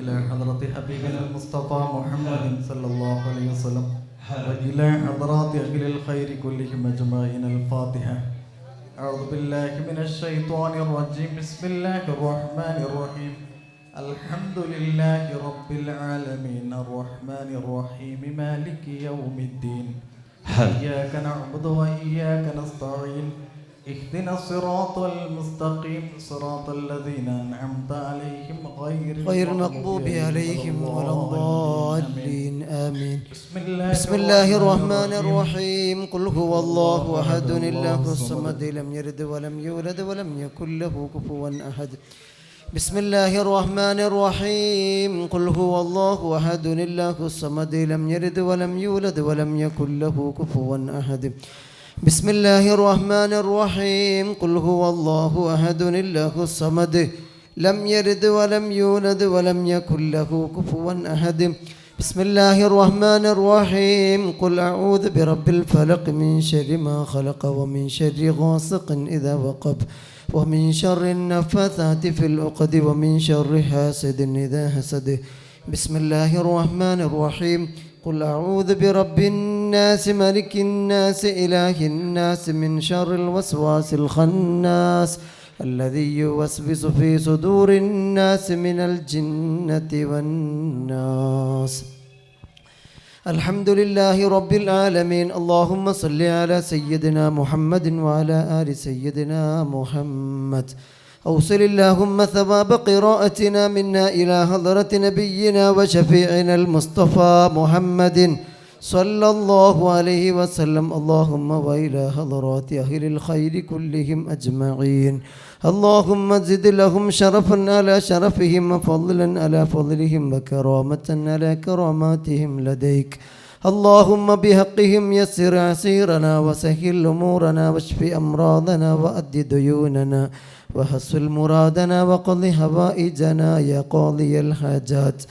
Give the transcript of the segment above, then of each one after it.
إلى حضرة حبيبنا المصطفى محمد صلى الله عليه وسلم وإلى حضرات أهل الخير كلهم أجمعين. الفاتحة. أعوذ بالله من الشيطان الرجيم. بسم الله الرحمن الرحيم. الحمد لله رب العالمين الرحمن الرحيم مالك يوم الدين إياك نعبد وإياك نستعين اهدنا الصراط المستقيم صراط الذين أنعمت عليهم غير المغضوب عليهم ولا الضالين آمين. بسم الله الرحمن الرحيم. قل هو الله أحد الله الصمد لم يلد ولم يولد ولم يكن له كفوا أحد. بسم الله الرحمن الرحيم. قل هو الله أحد الله الصمد لم يلد ولم يولد ولم يكن له كفوا أحد. بسم الله الرحمن الرحيم. قل هو الله أحد الله الصمد لم يلد ولم يولد ولم يكن له كفوا أحد. بسم الله الرحمن الرحيم. قل أعوذ برب الفلق من شر ما خلق ومن شر غاسق إذا وقب ومن شر النفاثات في العقد ومن شر حاسد إذا حسد. بسم الله الرحمن الرحيم. قل أعوذ برب الناس ملك الناس إله الناس من شر الوسواس الخناس الذي يوسوس في صدور الناس من الجنة والناس. الحمد لله رب العالمين. اللهم صل على سيدنا محمد وعلى آل سيدنا محمد. أوصل اللهم ثواب قراءتنا منا إلى حضرة نبينا وشفيعنا المصطفى محمد صلى الله عليه وسلم. اللهم وإلى حضرات أهل الخير كلهم أجمعين. اللهم زد لهم شرفا على شرفهم وفضلا على فضلهم وكرامة على كراماتهم لديك. اللهم بحقهم يسر عسيرنا وسهل أمورنا واشف أمراضنا وأد ديوننا وحصل مرادنا وقض هوائجنا يا قاضي الحاجات.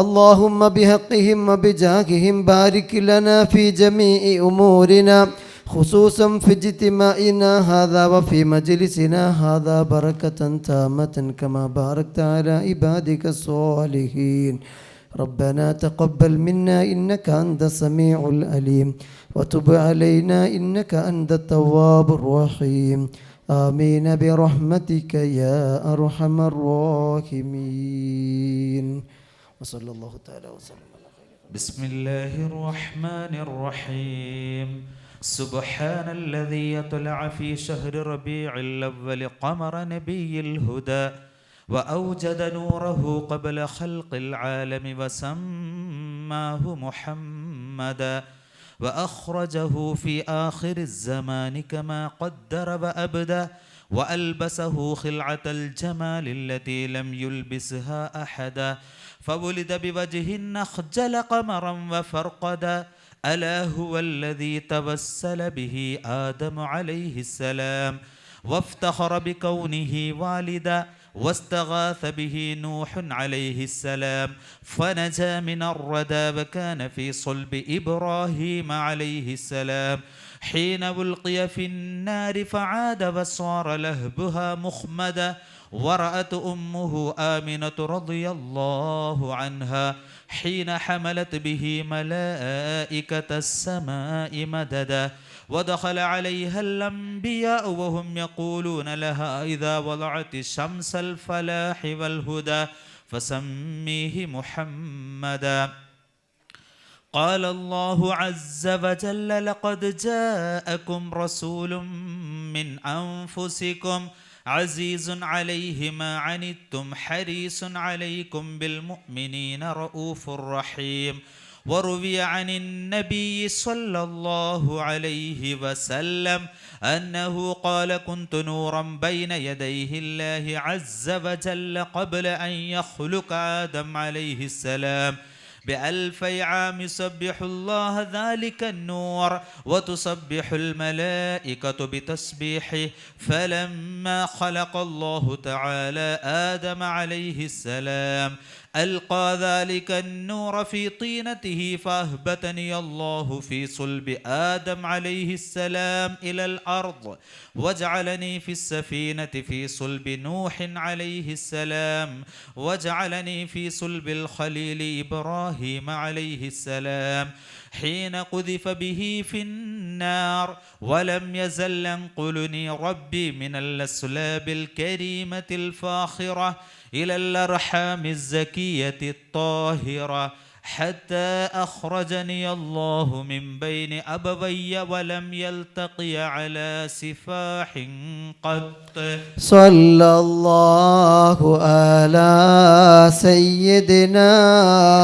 اللهم بحقهم وبجاههم بارك لنا في جميع أمورنا خصوصا في اجتماعنا هذا وفي مجلسنا هذا بركة تامة كما باركت على عبادك الصالحين. ربنا تقبل منا إنك أنت السميع العليم وتب علينا إنك أنت التواب الرحيم. آمين برحمتك يا أرحم الراحمين. وصلى الله تعالى وسلم على خير. بسم الله الرحمن الرحيم. سبحان الذي يطلع في شهر ربيع الأول قمر نبي الهدى وأوجد نوره قبل خلق العالم وسماه محمدا وأخرجه في آخر الزمان كما قدر وأبدى وألبسه خلعة الجمال التي لم يلبسها أحدا فولد بوجه أخجل قمرا وفرقدا ألا هو الذي توسل به آدم عليه السلام وافتخر بكونه والدا واستغاث به نوح عليه السلام فنجا من الردى وكان في صلب إبراهيم عليه السلام حين ألقي في النار فعاد وصار لهبها مخمدا ورأت أمه آمنة رضي الله عنها حين حملت به ملائكة السماء مددا ودخل عليها الأنبياء وهم يقولون لها إذا وضعت الشمس الفلاح والهدى فسميه محمدا. قال الله عز وجل لقد جاءكم رسول من أنفسكم عزيز عليه ما عنتم حريص عليكم بالمؤمنين رؤوف رحيم. وروي عن النبي صلى الله عليه وسلم أنه قال كنت نورا بين يديه الله عز وجل قبل أن يخلق آدم عليه السلام بألف عام يسبح الله ذلك النور وتسبح الملائكة بتسبيحه. فلما خلق الله تعالى آدم عليه السلام ألقى ذلك النور في طينته فأهبتني الله في صلب آدم عليه السلام إلى الأرض وجعلني في السفينة في صلب نوح عليه السلام وجعلني في صلب الخليل إبراهيم عليه السلام حين قذف به في النار ولم يزل ينقلني ربي من الأسلاب الكريمة الفاخرة إلى الأرحام الزكية الطاهرة حتى أخرجني الله من بين أبوي ولم يلتقي على سفاح قط. صلى الله على سيدنا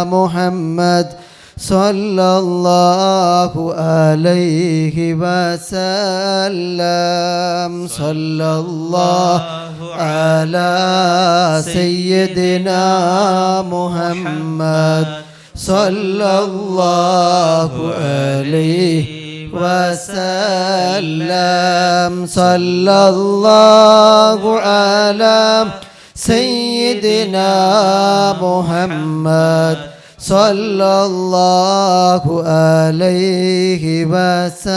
محمد صلى الله عليه وسلم. صلى الله على سيدنا محمد صلى الله عليه وسلم. صلى الله على سيدنا محمد صلى الله عليه وسلم.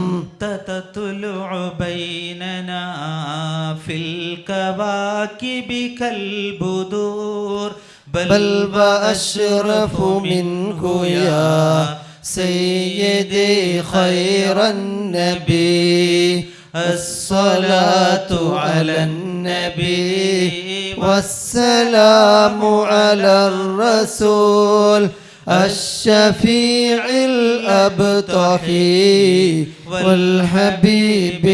أنت تطلع بيننا في الكواكب كالبدور بل وأشرف منه يا سيدي خير النبي. الصلاة على النبي والسلام على الرسول الشفيع الأبطحي والحبيب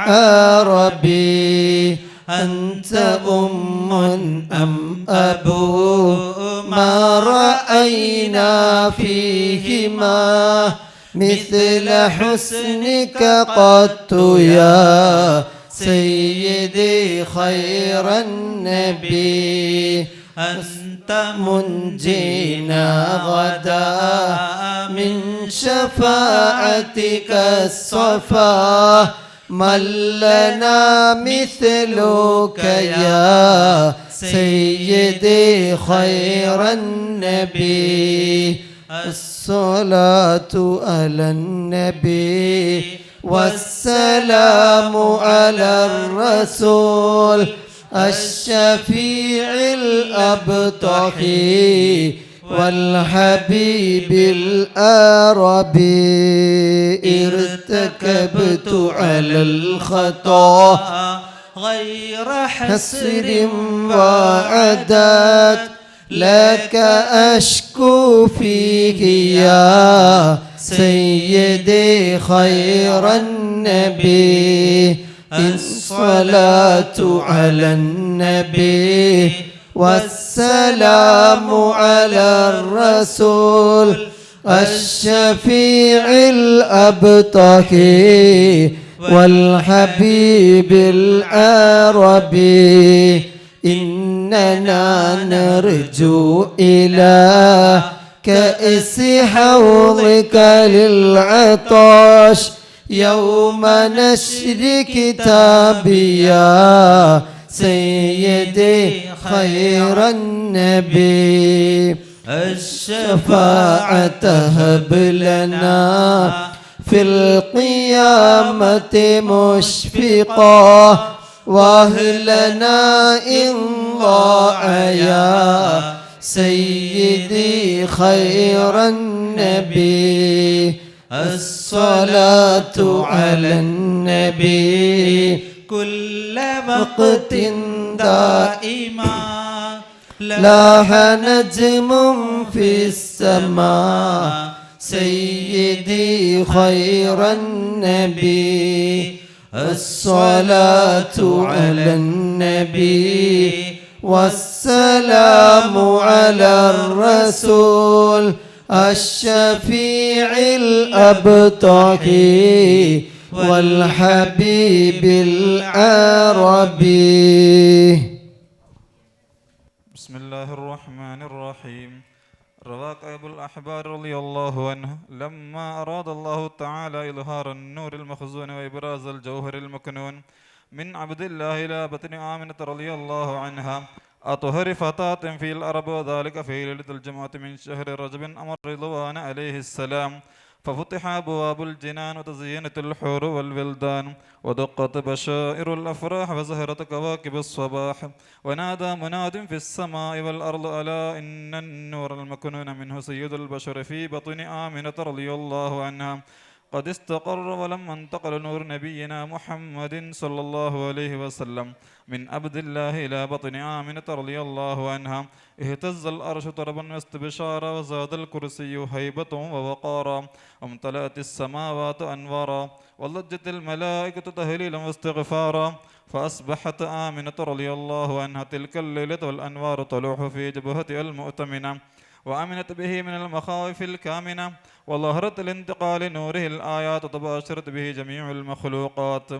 العربي. أنت أم أم أبو ما رأينا فيهما مثل حسنك قط يا سيدي خير النبي. أنت منجينا غدا من شفاعتك الصفا من لنا مثلك يا سيدي خير النبي. الصلاة على النبي والسلام على الرسول الشفيع الأبطحي والحبيب الأربي. ارتكبت على الخطا غير حسر وعدد لك أشكو فيه يا سيدي خير النبي. الصلاة على النبي والسلام على الرسول الشفيع الأبطحي والحبيب العربي. إننا نرجو إلى كأس حوضك للعطش يوم نشر كتابي يا سيدي خير النبي. الشفاعة هب لنا في القيامة مشفقا وأهلنا إن ضاع يا سيدي خير النبي. الصلاة على النبي كل وقت دائما لاح نجم في السماء سيدي خير النبي. الصلاة على النبي والسلام على الرسول الشفيع الأبطحي والحبيب العربي. بسم الله الرحمن الرحيم. روى كعب الأحبار رضي الله عنه لما أراد الله تعالى إظهار النور المخزون وإبراز الجوهر المكنون من عبد الله إلى بطن آمنة رضي الله عنها أطهر فتاة في الأرب، وذلك في ليلة الجمعة من شهر رجب أمر رضوان عليه السلام، ففتح أبواب الجنان وتزينت الحور والولدان ودقت بشائر الأفراح وزهرت كواكب الصباح، ونادى مناد في السماء والأرض ألا إن النور المكنون منه سيد البشر في بطن آمنة رضي الله عنها قد استقر، ولما انتقل نور نبينا محمد صلى الله عليه وسلم من عبد الله إلى بطن آمنة رضي الله عنها اهتز الأرش طربا واستبشارا، وزاد الكرسي هيبة ووقارا، وامتلأت السماوات أنوارا، وضجت الملائكة تهليلا واستغفارا، فأصبحت آمنة رضي الله عنها تلك الليلة والأنوار تلوح في جبهتها المؤتمنة، وأمنت به من المخاوف الكامنة، وظهرت لانتقال نوره الآيات وتباشرت به جميع المخلوقات.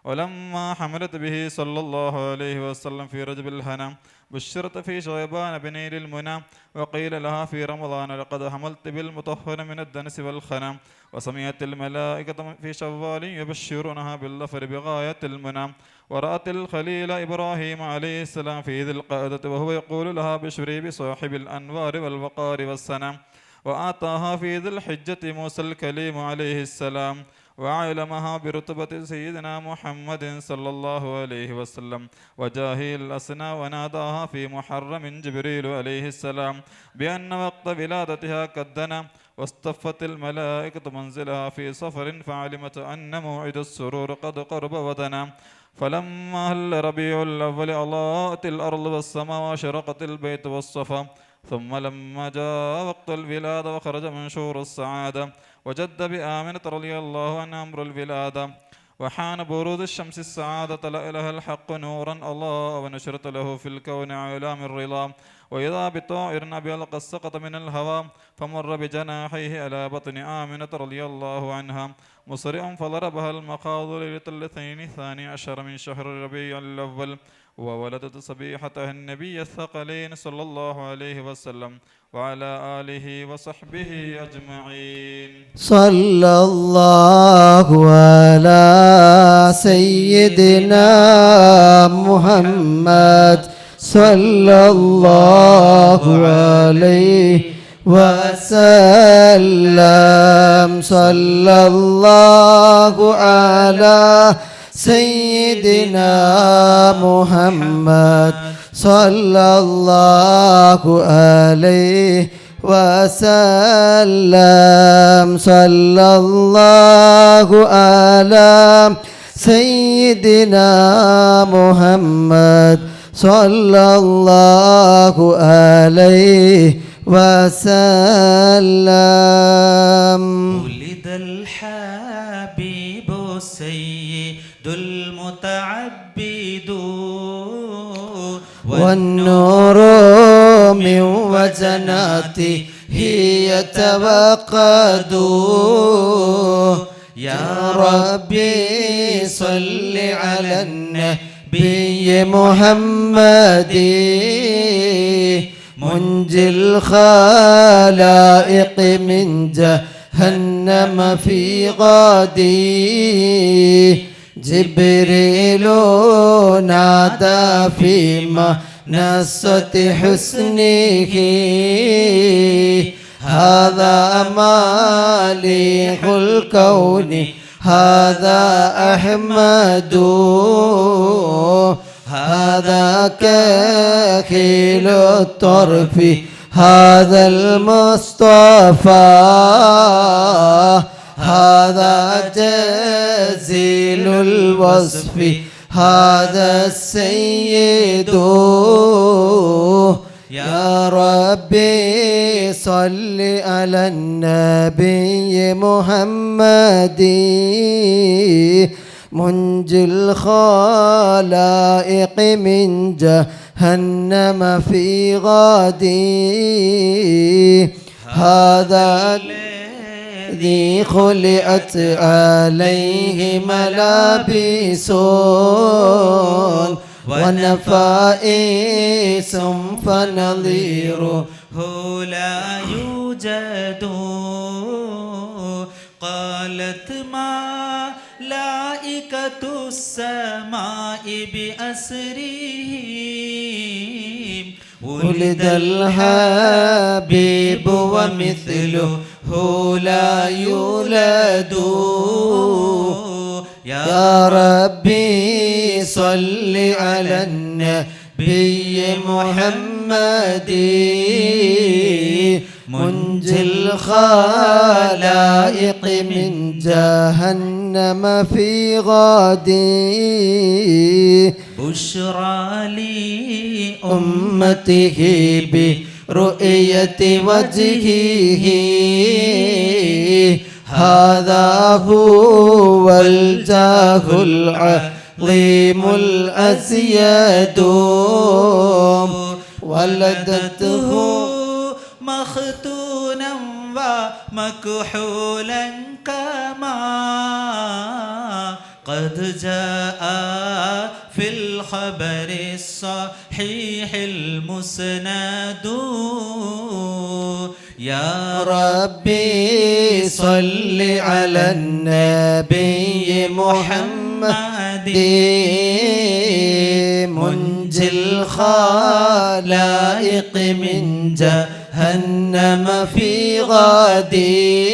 ولما حملت به صلى الله عليه وسلم في رجب الهنا بشرت في شعبان بنيل المنى، وقيل لها في رمضان لقد حملت بالمطهر من الدنس والخنا، وسمعت الملائكة في شوال يبشرونها بالظفر بغاية المنى، ورأت الخليل إبراهيم عليه السلام في ذي القعدة وهو يقول لها بشري بصاحب الأنوار والوقار والسنة، وآتاها في ذي الحجة موسى الكليم عليه السلام، وعلمها برتبة سيدنا محمد صلى الله عليه وسلم وجاهه الأسنى، وناداها في محرم جبريل عليه السلام بأن وقت ولادتها قد دنا، واصطفت الملائكة منزلها في صفر، فعلمت أن موعد السرور قد قرب ودنا، فلما هل ربيع الأول أضاءت الأرض والسماء وشرقت البيت والصفا، ثم لما جاء وقت الولادة وخرج منشور السعادة وجد بآمنة رضي الله عنها أمر الولادة، وحان بروز الشمس السعادة طلع لها الحق نورا الله، ونشرت له في الكون علام الرضا، وإذا بطائر أبيض قد سقط من الهوى فمر بجناحيه على بطن آمنة رضي الله عنها مسرعا، فضربها المخاض ليلة الاثنين 12 من شهر ربيع الأول، وولدت صبيحتها النبي الثقلين صلى الله عليه وسلم وعلى آله وصحبه أجمعين. صلى الله على سيدنا محمد صلى الله عليه وسلم. صلى الله على سيدنا محمد صلى الله عليه وسلم. صلى الله على سيدنا محمد صلى الله عليه وسلم. ولد الحبيب السيد المتعبد، والنور من وجناته يتوقد، يا ربي صل على النبي محمد منجي الخلائق من جهنم في غدي، جبريل نادى في منصة حسنه هذا مالك الكون هذا أحمد، هذا كاخيل الطرف هذا المصطفى، هذا جزيل الوصف هذا السيد، يا ربي صل على النبي محمد منجي الخلائق من جهنم في غدي، هذا الذي خلقت عليه ملابس ونفائس فنظيره لا يوجد. قالت ملائكة السماء بأسره ولد الحبيب ومثله لا يولد. يا ربي صل على النبي محمد منجي الخلائق من جهنم في غادي. بشرى لي أمته برؤية وجهه هذا هو الجاه العظيم الأزيد. ولدته مختونا ومكحولا كما قد جاء في الخبر الصحيح المسند. يا ربي صل على النبي محمد منجي الخلائق من جهنم في غادي.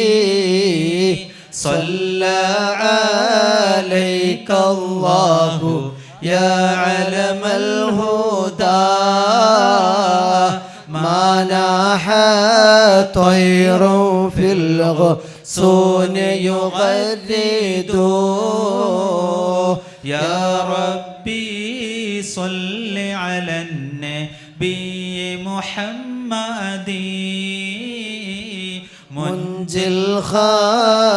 صلى عليك الله يا علم الهدى ما ناح طير في الغصون يغرد. يا ربي صل على النبي محمد منجي الخلائق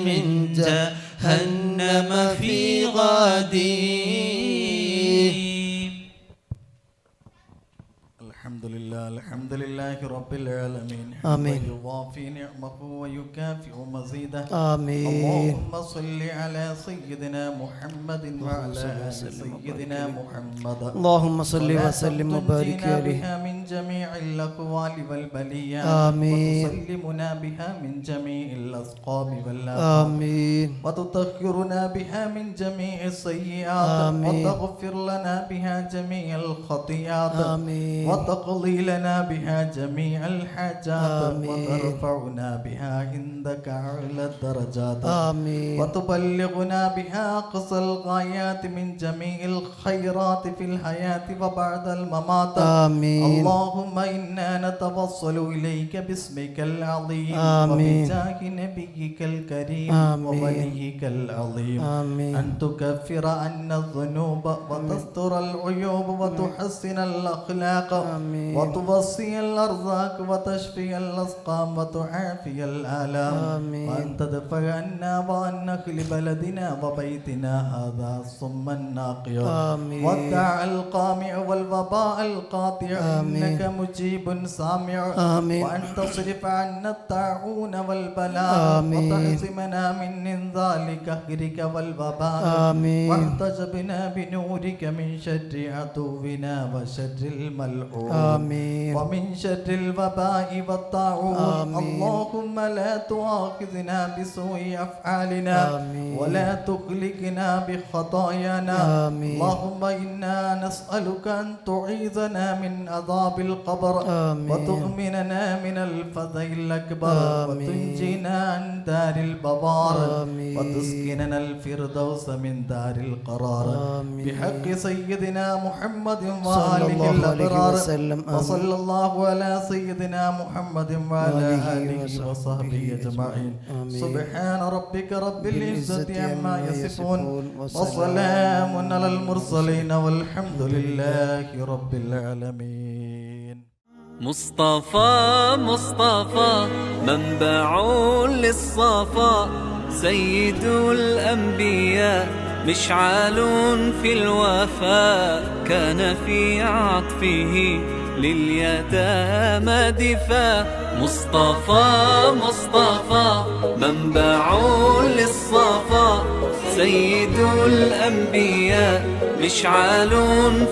من جهنم في غادي. الحمد لله رب العالمين. آمين. يضافي نعمه ويكافئ مزيده. آمين. اللهم صل على سيدنا محمد وعلى آل سيدنا محمد. اللهم صل وسلم وبارك عليه. بها من جميع الأقوال والبليات. آمين. وتسلمنا بها من جميع الأسقام والآفات. آمين. وتطهرنا بها من جميع السيئات. آمين. وتغفر لنا بها جميع الخطيئات. آمين. وتقضي لنا بها جميع الحاجات. آمين. وترفعنا بها عندك أعلى الدرجات. آمين. وتبلغنا بها أقصى الغايات من جميع الخيرات في الحياة وبعد الممات. آمين. اللهم إنا نتوصل إليك باسمك العظيم. آمين. وبجاه نبيك الكريم. آمين. ووليك العظيم. آمين. أن تكفر عنا الذنوب وتستر العيوب وتحسن الأخلاق. آمين. وتوصي الأرزاق وتشفي الأسقام وتعافي الآلام. آمين. وأن تدفع عنا وعن أهل بلدنا وبيتنا هذا الصم الناقع. آمين. والداع القامع والوباء القاطع. آمين. إنك مجيب سامع. آمين. وأن تصرف عنا الطاعون والبلاء. آمين. وتعصمنا من انزال قهرك والوباء. آمين. واحتجبنا بنورك من شر عدونا وشر الملعون. آمين. ومن شر الوباء والطاعون. آمين. اللهم لا تؤاخذنا بسوء أفعالنا. آمين. ولا تهلكنا بخطايانا. آمين. اللهم إنا نسألك أن تعيذنا من عذاب القبر. آمين. وتؤمننا من الفزع الأكبر. آمين. وتنجينا عن دار البوار. آمين. وتسكننا الفردوس من دار القرار. آمين. بحق سيدنا محمد صلى وآله الله عليه الأبرار. وسلم. آمين. وصلى الله على سيدنا محمد وعلى وآله آله وصحبه وصحبه أجمعين. آمين. سبحان ربك رب العزة عما يصفون. وسلام وسلام على المرسلين والحمد لله رب العالمين. مصطفى مصطفى منبع للصفا سيد الأنبياء مشعل في الوفاء كان في عطفه لليتامى دفاع مصطفى مصطفى منبع للصفا سيد الأنبياء مشعل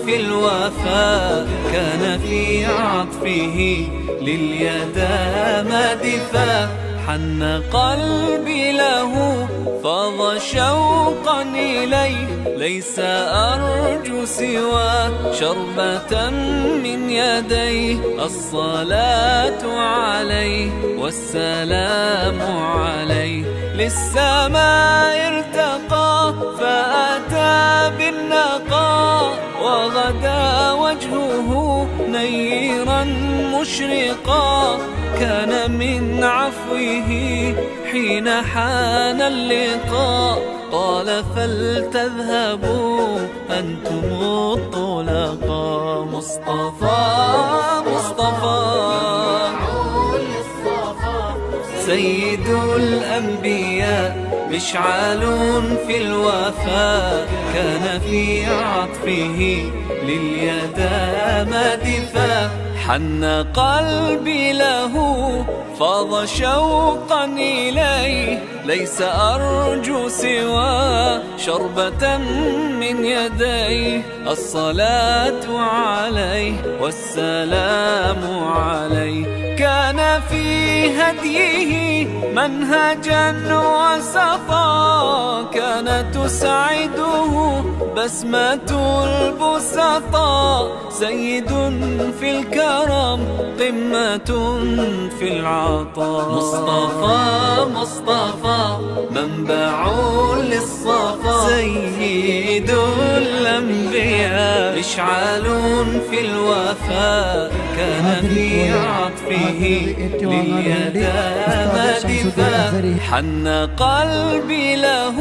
في الوفاء كان في عطفه لليتامى دفاع حن قلبي له فاض شوقا إليه ليس أرجو سوى شربة من يديه الصلاة عليه والسلام عليه للسماء ارتقى فأتى بالنقاء وغدا وجهه نيرا مشرقا كان من عفوه حين حان اللقاء قال فلتذهبوا أنتم الطلقاء مصطفى مصطفى سيد الأنبياء مشعل في الوفاء كان في عطفه لليتامى دفاع حن قلبي له فاض شوقا إليه ليس أرجو سوى شربة من يديه الصلاة عليه والسلام عليه كان في هديه منهجا وسطا كان تسعده بسمة البسطاء سيد في الكرم قمة في العطاء مصطفى مصطفى منبع للصفا سيد الأنبياء مشعل في الوفاء كان في عطفه لليتامى دفاع حن قلبي له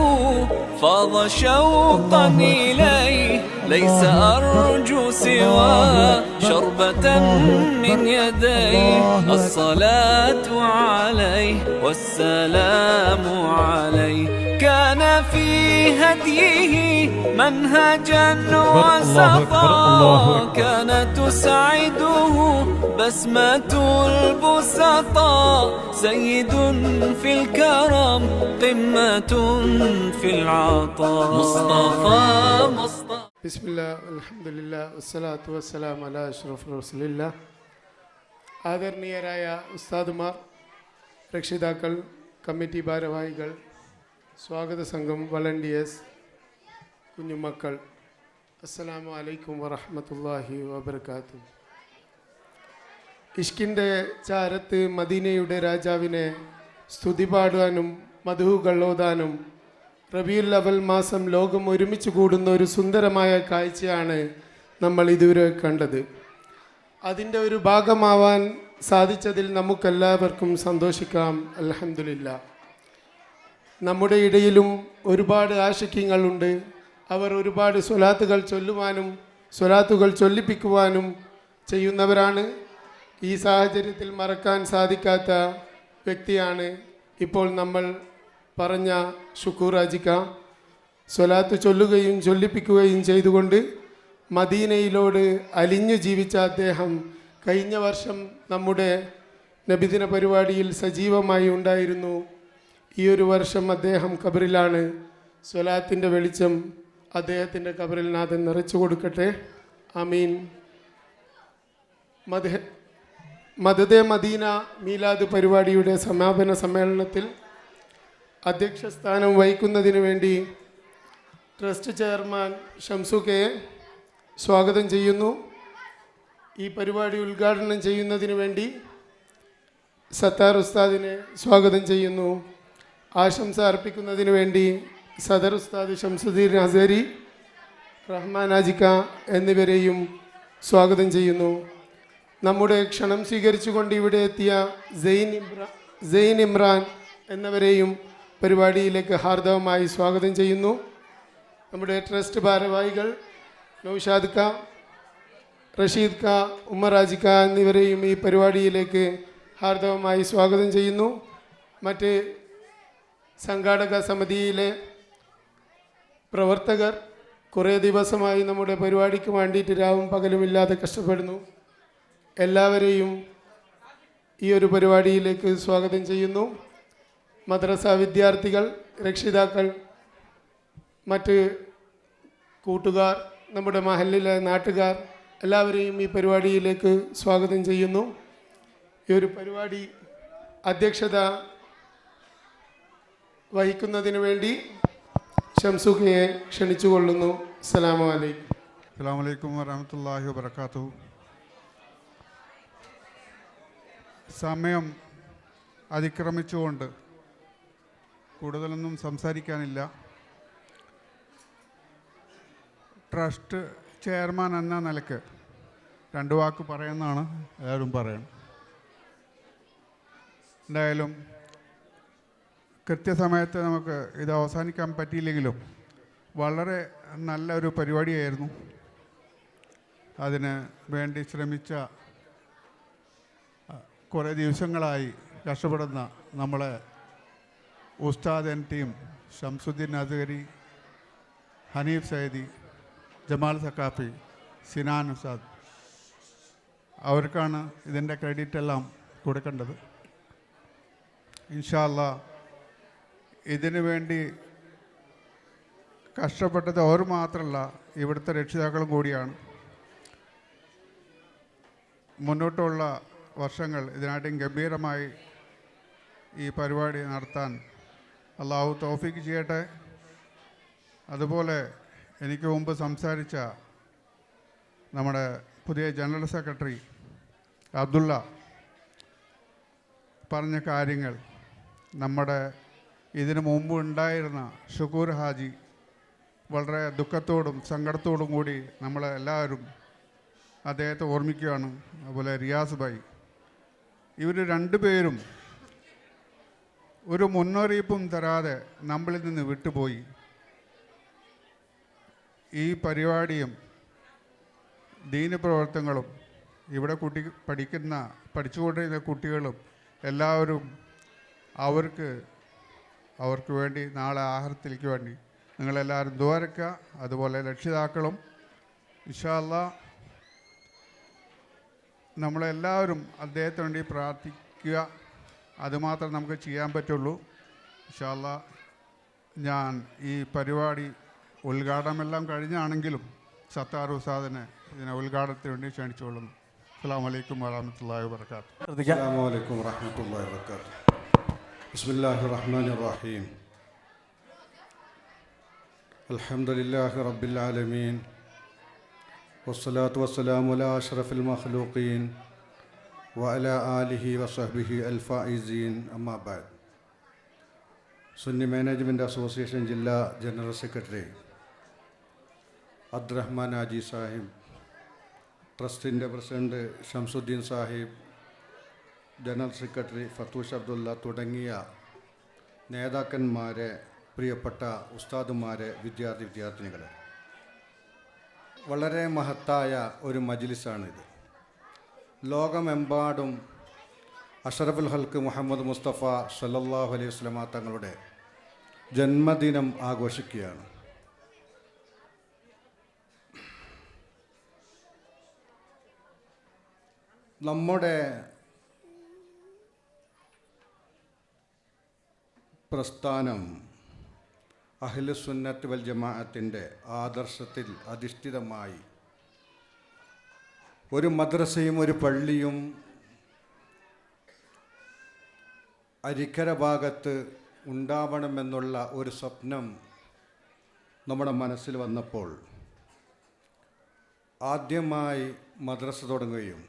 فاض شوقا إليه ليس أرجو سوى شربة من يديه الصلاة عليه والسلام عليه كان في هديه منهجا وسطا كان تسعده بسمة البسطاء سيد في الكرم قمة في العطاء مصطفى بسم الله الحمد لله والصلاة والسلام على أشرف رسول الله ആദരണീയരായ ഉസ്താദുമാർ രക്ഷിതാക്കൾ കമ്മിറ്റി ഭാരവാഹികൾ സ്വാഗത സംഘം വളണ്ടിയേഴ്സ് കുഞ്ഞുമക്കൾ അസ്സലാമു അലൈക്കും വറഹ്മത്തുള്ളാഹി വബറകാതുഹു ഇഷ്കിൻ്റെ ചാരത്ത് മദീനയുടെ രാജാവിനെ സ്തുതി പാടുവാനും മദ്ഹുകൾ ഓതാനും റബീഉൽ അവൽ മാസം ലോകം ഒരുമിച്ച് കൂടുന്ന ഒരു സുന്ദരമായ കാഴ്ചയാണ് നമ്മൾ ഇതുവരെ കണ്ടത്. അതിൻ്റെ ഒരു ഭാഗമാവാൻ സാധിച്ചതിൽ നമുക്കെല്ലാവർക്കും സന്തോഷിക്കാം. അൽഹംദുലില്ലാ. നമ്മുടെ ഇടയിലും ഒരുപാട് ആശിക്യങ്ങളുണ്ട്. അവർ ഒരുപാട് സ്വലാത്തുകൾ ചൊല്ലുവാനും സ്വലാത്തുകൾ ചൊല്ലിപ്പിക്കുവാനും ചെയ്യുന്നവരാണ്. ഈ സാഹചര്യത്തിൽ മറക്കാൻ സാധിക്കാത്ത വ്യക്തിയാണ് ഇപ്പോൾ നമ്മൾ പറഞ്ഞ ഷുക്കൂർ അജിക്ക. സ്വലാത്ത് ചൊല്ലുകയും ചൊല്ലിപ്പിക്കുകയും ചെയ്തുകൊണ്ട് മദീനയിലോട് അലിഞ്ഞു ജീവിച്ച അദ്ദേഹം കഴിഞ്ഞ വർഷം നമ്മുടെ നബിദിന പരിപാടിയിൽ സജീവമായി ഉണ്ടായിരുന്നു. ഈ ഒരു വർഷം അദ്ദേഹം ഖബറിലാണ്. സ്വലാത്തിൻ്റെ വെളിച്ചം അദ്ദേഹത്തിൻ്റെ ഖബറിൽ നാഥൻ നിറച്ചു കൊടുക്കട്ടെ. ആമീൻ. മദദെ മദീന മീലാദ് പരിപാടിയുടെ സമാപന സമ്മേളനത്തിൽ അധ്യക്ഷസ്ഥാനം വഹിക്കുന്നതിന് വേണ്ടി ട്രസ്റ്റ് ചെയർമാൻ ഷംസു കെയെ സ്വാഗതം ചെയ്യുന്നു. ഈ പരിപാടി ഉദ്ഘാടനം ചെയ്യുന്നതിന് വേണ്ടി സത്താർ ഉസ്താദിനെ സ്വാഗതം ചെയ്യുന്നു. ആശംസ അർപ്പിക്കുന്നതിന് വേണ്ടി സദർ ഉസ്താദ് ഷംസുദ്ദീൻ അസരി, റഹ്മാൻ അജിക്ക എന്നിവരെയും സ്വാഗതം ചെയ്യുന്നു. നമ്മുടെ ക്ഷണം സ്വീകരിച്ചുകൊണ്ട് ഇവിടെ എത്തിയ സെയിൻ ഇമ്രാൻ എന്നിവരെയും പരിപാടിയിലേക്ക് ഹാർദവമായി സ്വാഗതം ചെയ്യുന്നു. നമ്മുടെ ട്രസ്റ്റ് ഭാരവാഹികൾ നൗഷാദ് ക, റഷീദ് ക, ഉമ്മർ ആജിക്ക എന്നിവരെയും ഈ പരിപാടിയിലേക്ക് ഹാർദവമായി സ്വാഗതം ചെയ്യുന്നു. മറ്റ് സംഘാടക സമിതിയിലെ പ്രവർത്തകർ കുറേ ദിവസമായി നമ്മുടെ പരിപാടിക്ക് വേണ്ടിയിട്ട് രാവും പകലുമില്ലാതെ കഷ്ടപ്പെടുന്നു. എല്ലാവരെയും ഈ ഒരു പരിപാടിയിലേക്ക് സ്വാഗതം ചെയ്യുന്നു. മദ്രസ വിദ്യാർത്ഥികൾ, രക്ഷിതാക്കൾ, മറ്റ് കൂട്ടുകാർ, നമ്മുടെ മഹല്ലിലെ നാട്ടുകാർ എല്ലാവരെയും ഈ പരിപാടിയിലേക്ക് സ്വാഗതം ചെയ്യുന്നു. ഈ ഒരു പരിപാടി അധ്യക്ഷത വഹിക്കുന്നതിന് വേണ്ടി ഷംസുഖയെ ക്ഷണിച്ചുകൊള്ളുന്നു. അസ്സലാമു അലൈക്കും. അസ്സലാമു അലൈക്കും വറഹ്മത്തുള്ളാഹി വബറകാതുഹു. സമയം അതിക്രമിച്ചുകൊണ്ട് കൂടുതലൊന്നും സംസാരിക്കാനില്ല. ട്രസ്റ്റ് ചെയർമാൻ എന്ന നിലയ്ക്ക് 2 വാക്ക് പറയുന്നതാണ് എല്ലാവരും പറയണം. എന്തായാലും കൃത്യസമയത്ത് നമുക്ക് ഇത് അവസാനിക്കാൻ പറ്റിയില്ലെങ്കിലും വളരെ നല്ലൊരു പരിപാടിയായിരുന്നു. അതിന് വേണ്ടി ശ്രമിച്ച കുറേ ദിവസങ്ങളായി കഷ്ടപ്പെടുന്ന നമ്മളെ ഉസ്താദ് ടീം, ഷംസുദ്ദീൻ അസ്ഗരി, ഹനീഫ് സൈദി, ജമാൽ സക്കാഫി, സിനാൻ ഉസ്താദ്, അവർക്കാണ് ഇതിൻ്റെ ക്രെഡിറ്റ് എല്ലാം കൊടുക്കേണ്ടത്. ഇൻഷാ അല്ലാഹ് ഇതിനു വേണ്ടി കഷ്ടപ്പെട്ടത് അവർ മാത്രമല്ല, ഇവിടുത്തെ രക്ഷിതാക്കളും കൂടിയാണ്. മുന്നോട്ടുള്ള വർഷങ്ങൾ ഇതിനായിട്ടും ഗംഭീരമായി ഈ പരിപാടി നടത്താൻ അള്ളാഹു തൗഫീക്ക് ചെയ്യട്ടെ. അതുപോലെ എനിക്ക് മുമ്പ് സംസാരിച്ച നമ്മുടെ പുതിയ ജനറൽ സെക്രട്ടറി അബ്ദുള്ള പറഞ്ഞ കാര്യങ്ങൾ, നമ്മുടെ ഇതിനു മുമ്പ് ഉണ്ടായിരുന്ന ഷുക്കൂർ ഹാജി വളരെ ദുഃഖത്തോടും സങ്കടത്തോടും കൂടി നമ്മളെല്ലാവരും അദ്ദേഹത്തെ ഓർമ്മിക്കുകയാണ്. അതുപോലെ റിയാസ് ഭായി, ഇവർ 2 പേരും ഒരു മുന്നറിയിപ്പും തരാതെ നമ്മളിൽ നിന്ന് വിട്ടുപോയി. ഈ പരിപാടിയും ദീന പ്രവർത്തനങ്ങളും ഇവിടെ പഠിച്ചുകൊണ്ടിരുന്ന കുട്ടികളും എല്ലാവരും അവർക്ക് വേണ്ടി നാളെ ആഹാരത്തിലേക്ക് വേണ്ടി നിങ്ങളെല്ലാവരും ദ്വാരക്കുക. അതുപോലെ രക്ഷിതാക്കളും ഇൻഷാ അല്ലാഹ് നമ്മളെല്ലാവരും അദ്ദേഹത്തിന് വേണ്ടി പ്രാർത്ഥിക്കുക. അതുമാത്രം നമുക്ക് ചെയ്യാൻ പറ്റുള്ളൂ. ഇൻഷാ അല്ലാഹ് ഞാൻ ഈ പരിപാടി ഉദ്ഘാടനമെല്ലാം കഴിഞ്ഞാണെങ്കിലും സത്താർ ഉസ്താദിനെ ഇതിനെ ഉദ്ഘാടനത്തിന് വേണ്ടി ക്ഷണിച്ചുകൊള്ളുന്നു. അസ്സലാമു അലൈക്കും വറഹ്മത്തുള്ളാഹി വബറകാതുഹു. അസ്സലാമു അലൈക്കും വറഹ്മത്തുള്ളാഹി വബറകാതുഹു. ബിസ്മില്ലാഹിർ റഹ്മാനിർ റഹീം. അൽഹംദുലില്ലാഹി റബ്ബിൽ ആലമീൻ വസ്സലാത്തു വസ്സലാമു അലാ അഷ്റഫിൽ മഖ്ലൂഖീൻ വഅലാ ആലിഹി വസഹ്ബിഹി അൽ ഫായിസീൻ. അമ്മാ ബഅദ്. സുന്നി മാനേജ്മെൻറ്റ് അസോസിയേഷൻ ജില്ലാ ജനറൽ സെക്രട്ടറി അബ്ദുറഹ്മാൻ ഹാജി സാഹിബ്, ട്രസ്റ്റിൻ്റെ president Shamsuddin Sahib, general secretary Fathoosh Abdulla തുടങ്ങിയ നേതാക്കന്മാരെ, പ്രിയപ്പെട്ട ഉസ്താദുമാരെ, വിദ്യാർത്ഥിനികളെ, വളരെ മഹത്തായ ഒരു മജ്ലിസാണിത്. ലോകമെമ്പാടും അഷ്റഫുൽ ഖൽഖ് മുഹമ്മദ് മുസ്തഫ സല്ലല്ലാഹു അലൈഹി വസല്ലമ തങ്ങളുടെ ജന്മദിനം ആഘോഷിക്കുകയാണ്. നമ്മുടെ പ്രസ്ഥാനം അഹ്ലുസുന്നത്ത് വൽ ജമാഅത്തിൻ്റെ ആദർശത്തിൽ അധിഷ്ഠിതമായി ഒരു മദ്രസയും ഒരു പള്ളിയും അരിക്കര ഭാഗത്ത് ഉണ്ടാവണമെന്നുള്ള ഒരു സ്വപ്നം നമ്മുടെ മനസ്സിൽ വന്നപ്പോൾ ആദ്യമായി മദ്രസ തുടങ്ങുകയും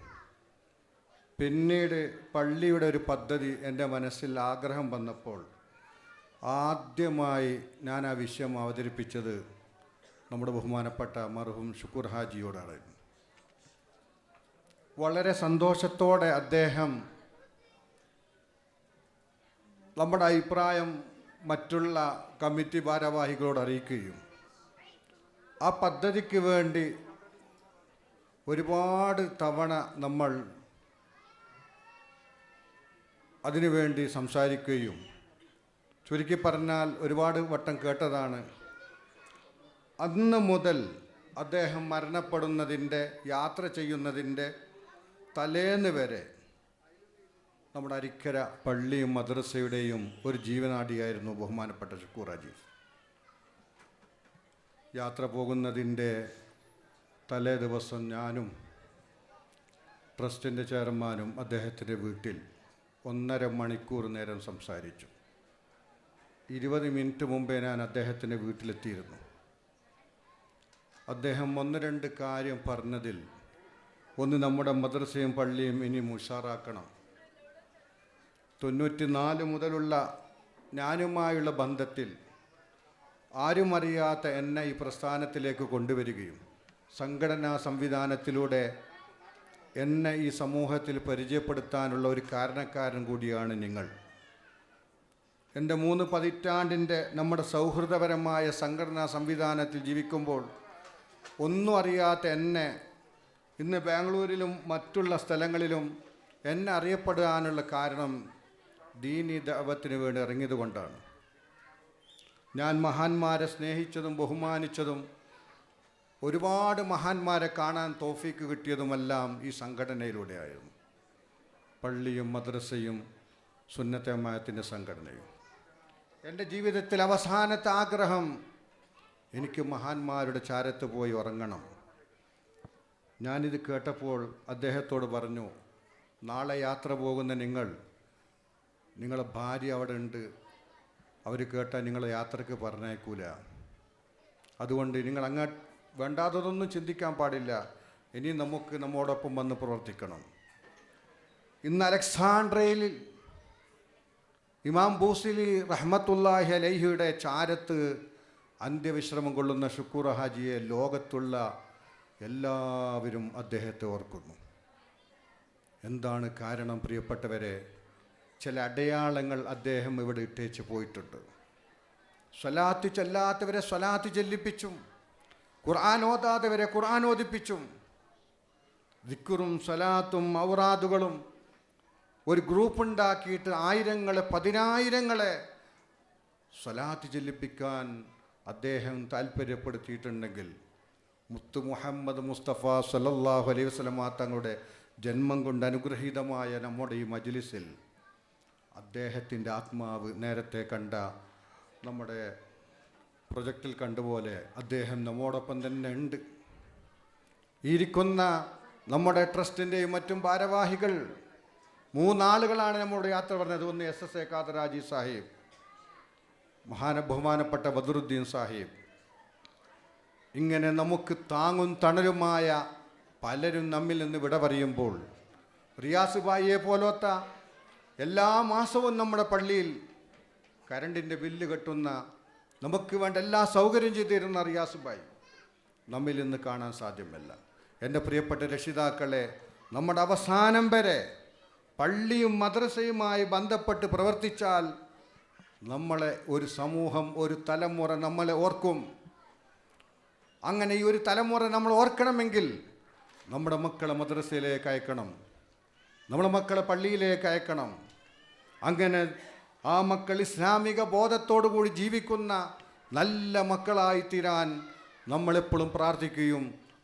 പിന്നീട് പള്ളിയുടെ ഒരു പദ്ധതി എൻ്റെ മനസ്സിൽ ആഗ്രഹം വന്നപ്പോൾ ആദ്യമായി ഞാൻ ആ വിഷയം അവതരിപ്പിച്ചത് നമ്മുടെ ബഹുമാനപ്പെട്ട മർഹൂം ഷുക്കൂർ ഹാജിയോടാണ്. വളരെ സന്തോഷത്തോടെ അദ്ദേഹം നമ്മുടെ അഭിപ്രായം മറ്റുള്ള കമ്മിറ്റി ഭാരവാഹികളോട് അറിയിക്കുകയും ആ പദ്ധതിക്ക് വേണ്ടി ഒരുപാട് തവണ നമ്മൾ അതിനുവേണ്ടി സംസാരിക്കുകയും ചുരുക്കി പറഞ്ഞാൽ ഒരുപാട് വട്ടം കേട്ടതാണ് അന്ന് മുതൽ അദ്ദേഹം മരണപ്പെടുന്നതിൻ്റെ യാത്ര ചെയ്യുന്നതിൻ്റെ തലേന്ന് വരെ നമ്മുടെ അരിക്കര പള്ളിയും മദ്രസയുടെയും ഒരു ജീവനാഡിയായിരുന്നു ബഹുമാനപ്പെട്ട ഷുക്കൂർ ഹാജി. യാത്ര പോകുന്നതിൻ്റെ തലേ ദിവസം ഞാനും ട്രസ്റ്റിൻ്റെ ചെയർമാനും അദ്ദേഹത്തിൻ്റെ വീട്ടിൽ 1.5 മണിക്കൂർ നേരം സംസാരിച്ചു. 20 മിനിറ്റ് മുമ്പേ ഞാൻ അദ്ദേഹത്തിൻ്റെ വീട്ടിലെത്തിയിരുന്നു. അദ്ദേഹം 1-2 കാര്യം പറഞ്ഞതിൽ ഒന്ന്, നമ്മുടെ മദ്രസയും പള്ളിയും ഇനി ഉഷാറാക്കണം. 94 മുതലുള്ള ഞാനുമായുള്ള ബന്ധത്തിൽ ആരും അറിയാത്ത എന്നെ ഈ പ്രസ്ഥാനത്തിലേക്ക് കൊണ്ടുവരികയും സംഘടനാ സംവിധാനത്തിലൂടെ എന്നെ ഈ സമൂഹത്തിൽ പരിചയപ്പെടുത്താനുള്ള ഒരു കാരണക്കാരൻ കൂടിയാണ് നിങ്ങൾ. എൻ്റെ 3 പതിറ്റാണ്ടിൻ്റെ നമ്മുടെ സൗഹൃദപരമായ സംഘടനാ സംവിധാനത്തിൽ ജീവിക്കുമ്പോൾ ഒന്നും അറിയാത്ത എന്നെ ഇന്ന് ബാംഗ്ലൂരിലും മറ്റുള്ള സ്ഥലങ്ങളിലും എന്നെ അറിയപ്പെടാനുള്ള കാരണം ദീനി ദഅവത്തിന് വേണ്ടി ഇറങ്ങിയതുകൊണ്ടാണ്. ഞാൻ മഹാന്മാരെ സ്നേഹിച്ചതും ബഹുമാനിച്ചതും ഒരുപാട് മഹാന്മാരെ കാണാൻ തൗഫീക്ക് കിട്ടിയതുമെല്ലാം ഈ സംഘടനയിലൂടെയായിരുന്നു. പള്ളിയും മദ്രസയും സുന്നത്തെ ജമാഅത്തിൻ്റെ സംഘടനയും. എൻ്റെ ജീവിതത്തിൽ അവസാനത്തെ ആഗ്രഹം എനിക്ക് മഹാന്മാരുടെ ചാരത്ത് പോയി ഉറങ്ങണം. ഞാനിത് കേട്ടപ്പോൾ അദ്ദേഹത്തോട് പറഞ്ഞു, നാളെ യാത്ര പോകുന്ന നിങ്ങളെ ഭാര്യ അവിടെ ഉണ്ട്, അവർ കേട്ടാൽ നിങ്ങളെ യാത്രയ്ക്ക് പറഞ്ഞേക്കൂല. അതുകൊണ്ട് നിങ്ങൾ അങ്ങോട്ട് വേണ്ടാത്തതൊന്നും ചിന്തിക്കാൻ പാടില്ല. ഇനി നമുക്ക് നമ്മോടൊപ്പം വന്ന് പ്രവർത്തിക്കണം. ഇന്ന് അലക്സാണ്ട്രിയയിൽ ഇമാം ബൂസിലി റഹ്മത്തുള്ളാഹി അലൈഹിയുടെ ചാരത്ത് അന്ത്യവിശ്രമം കൊള്ളുന്ന ഷുക്കൂർ ഹാജിയെ ലോകത്തുള്ള എല്ലാവരും അദ്ദേഹത്തെ ഓർക്കുന്നു. എന്താണ് കാരണം? പ്രിയപ്പെട്ടവരെ, ചില അടയാളങ്ങൾ അദ്ദേഹം ഇവിടെ ഇട്ടേച്ച് പോയിട്ടുണ്ട്. സ്വലാത്ത് ചെല്ലാത്തവരെ സ്വലാത്ത് ചെല്ലിപ്പിച്ചും, ഖുർആൻ ഓതാത്തവരെ ഖുർആൻ ഓതിപ്പിച്ചും, ദിക്റും സ്വലാത്തും ഔറാദുകളും ഒരു ഗ്രൂപ്പ് ഉണ്ടാക്കിയിട്ട് 1000-10,000 സ്വലാത്ത് ചെല്ലിപ്പിക്കാൻ അദ്ദേഹം താല്പര്യപ്പെടുത്തിയിട്ടുണ്ടെങ്കിൽ മുത്തു മുഹമ്മദ് മുസ്തഫ സല്ലല്ലാഹു അലൈഹി വസല്ലം തങ്ങളുടെ ജന്മം കൊണ്ട് അനുഗ്രഹീതമായ നമ്മുടെ ഈ മജ്ലിസിൽ അദ്ദേഹത്തിൻ്റെ ആത്മാവ് നേരത്തെ കണ്ട നമ്മുടെ പ്രൊജക്റ്റിൽ കണ്ടുപോലെ അദ്ദേഹം നമ്മോടൊപ്പം തന്നെ ഉണ്ട്. ഇരിക്കുന്ന നമ്മുടെ ട്രസ്റ്റിൻ്റെയും മറ്റും ഭാരവാഹികൾ 3 ആളുകളാണ് നമ്മോട് യാത്ര പറഞ്ഞത്. ഒന്ന് SS ഖാദർ ഹാജി സാഹിബ്, ബഹുമാനപ്പെട്ട ബദറുദ്ദീൻ സാഹിബ്. ഇങ്ങനെ നമുക്ക് താങ്ങും തണലുമായ പലരും നമ്മിൽ നിന്ന് വിട പറയുമ്പോൾ റിയാസ് ഭായിയെ പോലത്തെ എല്ലാ മാസവും നമ്മുടെ പള്ളിയിൽ കരണ്ടിൻ്റെ ബില്ല് കെട്ടുന്ന, നമുക്ക് വേണ്ട എല്ലാ സൗകര്യം ചെയ്തു തരുന്ന റിയാസ് ഭായി നമ്മിൽ നിന്ന് കാണാൻ സാധ്യമല്ല. എൻ്റെ പ്രിയപ്പെട്ട രക്ഷിതാക്കളെ, നമ്മുടെ അവസാനം വരെ പള്ളിയും മദ്രസയുമായി ബന്ധപ്പെട്ട് പ്രവർത്തിച്ചാൽ നമ്മളെ ഒരു സമൂഹം, ഒരു തലമുറ നമ്മളെ ഓർക്കും. അങ്ങനെ ഈ ഒരു തലമുറ നമ്മൾ ഓർക്കണമെങ്കിൽ നമ്മുടെ മക്കളെ മദ്രസയിലേക്ക് അയക്കണം, നമ്മുടെ മക്കളെ പള്ളിയിലേക്ക് അയക്കണം. അങ്ങനെ ആ മക്കൾ ഇസ്ലാമിക ബോധത്തോടു കൂടി ജീവിക്കുന്ന നല്ല മക്കളായിത്തീരാൻ നമ്മളെപ്പോഴും പ്രാർത്ഥിക്കുകയും